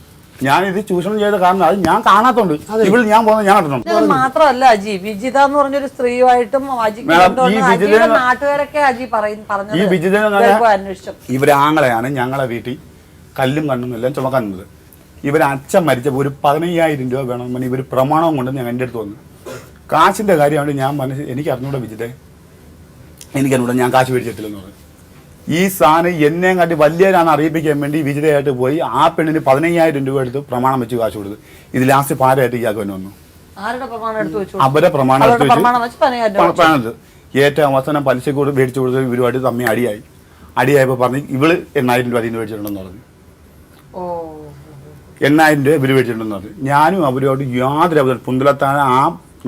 ഞാൻ ഇത് ചൂഷണം ചെയ്ത കാരണം അത് ഞാൻ കാണാത്തോണ്ട് ഇവിടെ ഞാൻ പോകുന്നത് ഞാൻ കണ്ടിട്ടുണ്ട്. മാത്രമല്ല അജി, വിജിത എന്ന് പറഞ്ഞൊരു സ്ത്രീയുമായിട്ടും നാട്ടുകാരൊക്കെ അജി പറഞ്ഞു. ഈ വിജിത ഇവരെ ആങ്ങളെയാണ് ഞങ്ങളെ വീട്ടിൽ കല്ലും കണ്ണും എല്ലാം ചുമക്കുന്നത്. ഇവർ അച്ഛൻ മരിച്ചപ്പോൾ ഒരു 15,000 രൂപ വേണമെന്ന് ഇവർ പ്രമാണവും കൊണ്ട് ഞാൻ എൻ്റെ അടുത്ത് വന്നു. കാശിൻ്റെ കാര്യമാണ് ഞാൻ എനിക്ക് അറിഞ്ഞൂടെ വിജിതേ, എനിക്കറിഞ്ഞൂടെ, ഞാൻ കാശ് മേടിച്ചിട്ടില്ലെന്ന് പറഞ്ഞു. ഈ സാധനം എന്നെയും കാട്ടി വലിയവരാണ് അറിയിപ്പിക്കാൻ വേണ്ടി വിജിതയായിട്ട് പോയി ആ പെണ്ണിന് 15,000 രൂപ എടുത്ത് പ്രമാണം വെച്ച് കാശ് കൊടുത്തു. ഇത് ലാസ്റ്റ് പാരയായിട്ട് ഇയാൾക്ക് തന്നെ വന്നു. അവരെ പ്രമാണം എടുത്ത് ഏറ്റവും അവസാനം പലിശ കൂടെ മേടിച്ചു കൊടുത്ത് ഇവരുമായിട്ട് തമ്മിൽ അടിയായപ്പോൾ പറഞ്ഞ് ഇവള് 8,000 രൂപ അതിന് മേടിച്ചിട്ടുണ്ടെന്ന് പറഞ്ഞു. 8,000 രൂപ ഇവർ മേടിച്ചിട്ടുണ്ടെന്ന് പറഞ്ഞു. ഞാനും അവരോട് യാതൊരു അവസരം പുന്തലത്താണ് ആ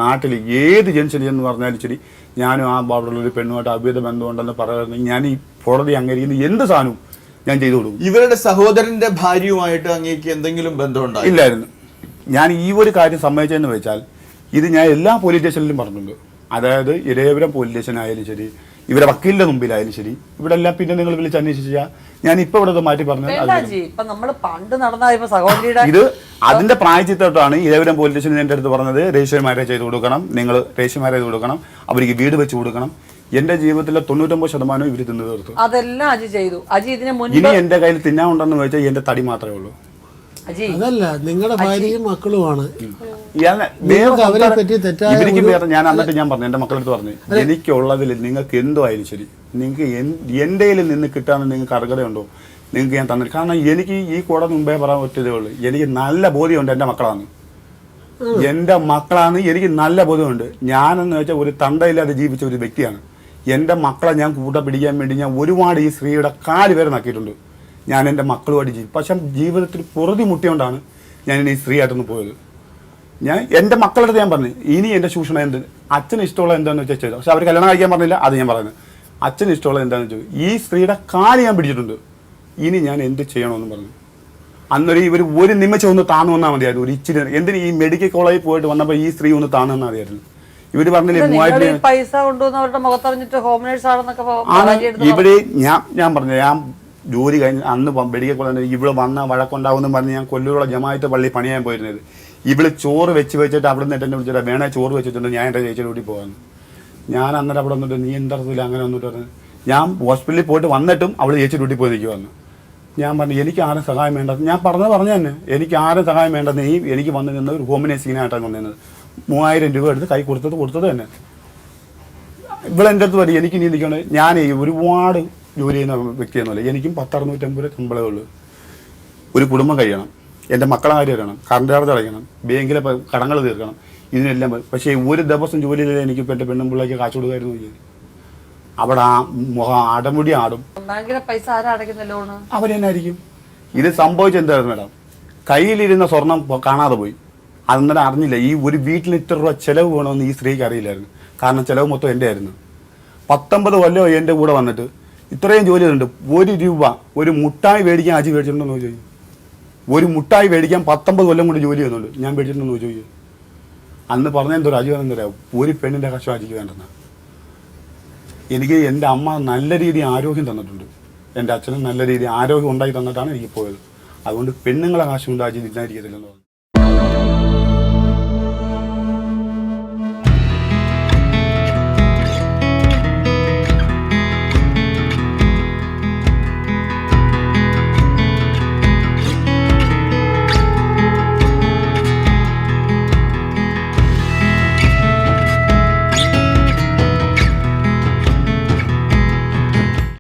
നാട്ടിൽ ഏത് ജംഗ്ഷനിൽ എന്ന് പറഞ്ഞാലും ശരി ഞാനും ആ ബാബുള്ളൊരു പെണ്ണുമായിട്ട് അഭ്യത ബന്ധമുണ്ടെന്ന് പറയുന്നത് ഞാൻ ഈ കോടതി അംഗീകരിക്കുന്ന എന്ത് സാധനവും ഞാൻ ചെയ്തു കൊടുക്കും. ഇവരുടെ സഹോദരന്റെ ഭാര്യയുമായിട്ട് അങ്ങേക്ക് എന്തെങ്കിലും ബന്ധമുണ്ടോ? ഇല്ലായിരുന്നു. ഞാൻ ഈ ഒരു കാര്യം സമ്മതിച്ചതെന്ന് വെച്ചാൽ ഇത് ഞാൻ എല്ലാ പോലീസ് സ്റ്റേഷനിലും പറഞ്ഞിട്ടുണ്ട്. അതായത് ഇരേപുരം പോലീസ് സ്റ്റേഷനായാലും ശരി, ഇവരെ വക്കീലിന്റെ മുമ്പിലായാലും ശരി, ഇവിടെ എല്ലാം പിന്നെ നിങ്ങൾ വിളിച്ച് അന്വേഷിച്ചാൽ ഞാൻ ഇപ്പൊ ഇവിടെ മാറ്റി പറഞ്ഞത് ഇത് അതിന്റെ പ്രായച്ചിത്തോട്ടാണ് ഇരേപുരം പോലീസ് സ്റ്റേഷനിൽ എൻ്റെ അടുത്ത് പറഞ്ഞത്. രജിസ്റ്റർ മാരേജ് ചെയ്ത് കൊടുക്കണം, നിങ്ങൾ രജിസ്റ്റർ മാരേജ് കൊടുക്കണം, അവർക്ക് വീട് വെച്ച് കൊടുക്കണം. എന്റെ ജീവിതത്തിലെ 99% ഇവര് തിന്നു തീർത്തു. അതെല്ലാം അജി ചെയ്തു. അജി ഇതിന് ഇനി എന്റെ കയ്യിൽ തിന്നാനുണ്ടെന്ന് വെച്ചാൽ എന്റെ തടി മാത്രമേ ഉള്ളൂ. അതല്ല, നിങ്ങളുടെ ഭാര്യയും മക്കളുമാണ്. ഞാൻ എന്നിട്ട് ഞാൻ പറഞ്ഞു, എന്റെ മക്കളടുത്ത് പറഞ്ഞു, എനിക്കുള്ളതിൽ നിങ്ങൾക്ക് എന്തോ ആയാലും ശരി, നിങ്ങൾക്ക് എൻ്റെ നിന്ന് കിട്ടാന്ന് നിങ്ങൾക്ക് അർഹതയുണ്ടോ നിങ്ങൾക്ക് ഞാൻ തന്നിട്ട്. കാരണം എനിക്ക് ഈ കൂടെ മുമ്പേ പറയാൻ പറ്റിയതേ ഉള്ളൂ. എനിക്ക് നല്ല ബോധ്യമുണ്ട് എൻ്റെ മക്കളാണ്, എനിക്ക് നല്ല ബോധ്യമുണ്ട്. ഞാനെന്ന് വെച്ചാൽ ഒരു തണ്ടയില്ലാതെ ജീവിച്ച ഒരു വ്യക്തിയാണ്. എൻ്റെ മക്കളെ ഞാൻ കൂടെ പിടിക്കാൻ വേണ്ടി ഞാൻ ഒരുപാട് ഈ സ്ത്രീയുടെ കാല് വരെ നക്കിയിട്ടുണ്ട്. ഞാൻ എൻ്റെ മക്കളുമായിട്ട് ജീവിക്കും. പക്ഷെ ജീവിതത്തിൽ പൊറുതി മുട്ടിയോണ്ടാണ് ഞാൻ ഈ സ്ത്രീയായിട്ടൊന്ന് പോയത്. ഞാൻ എൻ്റെ മക്കളുടെ അടുത്ത് ഞാൻ പറഞ്ഞു, ഇനി എൻ്റെ ചൂഷണം എന്ത്, അച്ഛന് ഇഷ്ടമുള്ള എന്താണെന്ന് വെച്ചാൽ ചെയ്തു. പക്ഷെ അവർ കല്യാണം കഴിക്കാൻ പറഞ്ഞില്ല, അത് ഞാൻ പറയുന്നത്. അച്ഛന് ഇഷ്ടമുള്ള എന്താണെന്ന് ചോദിച്ചു. ഈ സ്ത്രീയുടെ കാല് ഞാൻ പിടിച്ചിട്ടുണ്ട്, ഇനി ഞാൻ എന്ത് ചെയ്യണമെന്ന് പറഞ്ഞു. അന്നൊരു ഇവർ ഒരു നിമിഷം ഒന്ന് താന്നു വന്നാൽ മതിയായിരുന്നു. ഒരു ഇച്ചിരി എന്തിന് ഈ മെഡിക്കൽ കോളേജിൽ പോയിട്ട് വന്നപ്പോൾ ഈ സ്ത്രീ ഒന്ന് താന്നു വന്നാൽ മതിയായിരുന്നു. ഇവര് പറഞ്ഞില്ലേ 3000 പൈസ കൊണ്ടുവന്നവരുടെ മുഖത്തറിഞ്ഞിട്ട് ഹോം നേഴ്സ് ആണെന്നൊക്കെ ഇവിടെ ഞാൻ പറഞ്ഞു, ഞാൻ ജോലി കഴിഞ്ഞ് അന്ന് മെഡിക്കൽ കോളേജ് ഇവിടെ വന്ന വഴക്കുണ്ടാവുമെന്ന് പറഞ്ഞ് ഞാൻ കൊല്ലൂരുള്ള ജമാഅത്ത് പള്ളി പണിയാൻ പോയിരുന്നത്. ഇവിടെ ചോറ് വെച്ചിട്ട് അവിടെ നിന്ന് എന്നെ വിളിച്ചിട്ട് വേണേ ചോറ് വെച്ചിട്ടുണ്ട്, ഞാൻ എൻ്റെ ചേച്ചിയുടെ കൂട്ടി പോകാമെന്ന്. ഞാൻ അന്നേരം അവിടെ വന്നിട്ട് നീ എന്തർത്ഥമില്ല അങ്ങനെ വന്നിട്ട് പറഞ്ഞു. ഞാൻ ഹോസ്പിറ്റലിൽ പോയിട്ട് വന്നിട്ടും അവിടെ ചേച്ചിയുടെ കൂട്ടി പോയി നിൽക്കുവാന്ന്. ഞാൻ പറഞ്ഞു എനിക്ക് ആരും സഹായം വേണ്ട. ഞാൻ പറഞ്ഞു തന്നെ എനിക്ക് ആരും സഹായം വേണ്ടെന്ന്. എനിക്ക് വന്നു നിന്ന് ഒരു ഹോം നേഴ്സിങ്ങിനായിട്ടാണ് വന്നിരുന്നത്. 3000 രൂപ എടുത്ത് കൈ കൊടുത്തത് തന്നെ. ഇവിടെ എൻ്റെ അടുത്ത് പറയും എനിക്ക് നീ നിൽക്കണേ. ഞാൻ ഒരുപാട് ജോലി ചെയ്യുന്ന വ്യക്തിയൊന്നുമല്ല. എനിക്കും 10-650 രൂപ ശമ്പളമേ ഉള്ളൂ. ഒരു കുടുംബം കഴിയണം, എൻ്റെ മക്കളെ കാര്യം അറിയണം, കറണ്ട് ചാർജ് അടയ്ക്കണം, ബാങ്കിലെ കടങ്ങൾ തീർക്കണം, ഇതിനെല്ലാം. പക്ഷേ ഒരു ദിവസം ജോലി ചെയ്താൽ എനിക്ക് എൻ്റെ പെണ്ണുമ്പിള്ളേക്ക് കാശ് കൊടുക്കായിരുന്നു. അവിടെ ആ മുഖം അടമുടി ആടും. പൈസ ലോണ് അവരെന്നായിരിക്കും. ഇത് സംഭവിച്ചെന്തായിരുന്നു മേഡം, കയ്യിലിരുന്ന സ്വർണം കാണാതെ പോയി. അന്നേരം അറിഞ്ഞില്ല ഈ ഒരു വീട്ടിൽ ഇത്ര രൂപ ചിലവ് വേണമെന്ന് ഈ സ്ത്രീക്ക് അറിയില്ലായിരുന്നു. കാരണം ചിലവ് മൊത്തം എൻ്റെ ആയിരുന്നു. 19 കൊല്ലം എൻ്റെ കൂടെ വന്നിട്ട് ഇത്രയും ജോലി ഉണ്ട്. 1 രൂപ ഒരു മുട്ടായി മേടിക്കാൻ അജി മേടിച്ചിട്ടുണ്ടോ ചോദിക്കും. ഒരു മുട്ടായി മേടിക്കാൻ 19 കൊല്ലം കൊണ്ട് ജോലി ചെയ്യുന്നുണ്ട്. ഞാൻ മേടിച്ചിട്ടുണ്ടോ ചോദിക്കും. അന്ന് പറഞ്ഞെന്തോ അജി പറഞ്ഞെന്തോ ഒരു പെണ്ണിൻ്റെ കഷ്ടം അജിക്ക് വേണ്ടെന്ന. എനിക്ക് എൻ്റെ അമ്മ നല്ല രീതിയിൽ ആരോഗ്യം തന്നിട്ടുണ്ട്. എൻ്റെ അച്ഛനും നല്ല രീതിയിൽ ആരോഗ്യം ഉണ്ടാക്കി തന്നിട്ടാണ് എനിക്ക് പോയത്. അതുകൊണ്ട് പെണ്ണുങ്ങളെ കാശ് കൊണ്ട് അജി ഇല്ലാതിരിക്കത്തില്ലെന്ന് പറഞ്ഞു.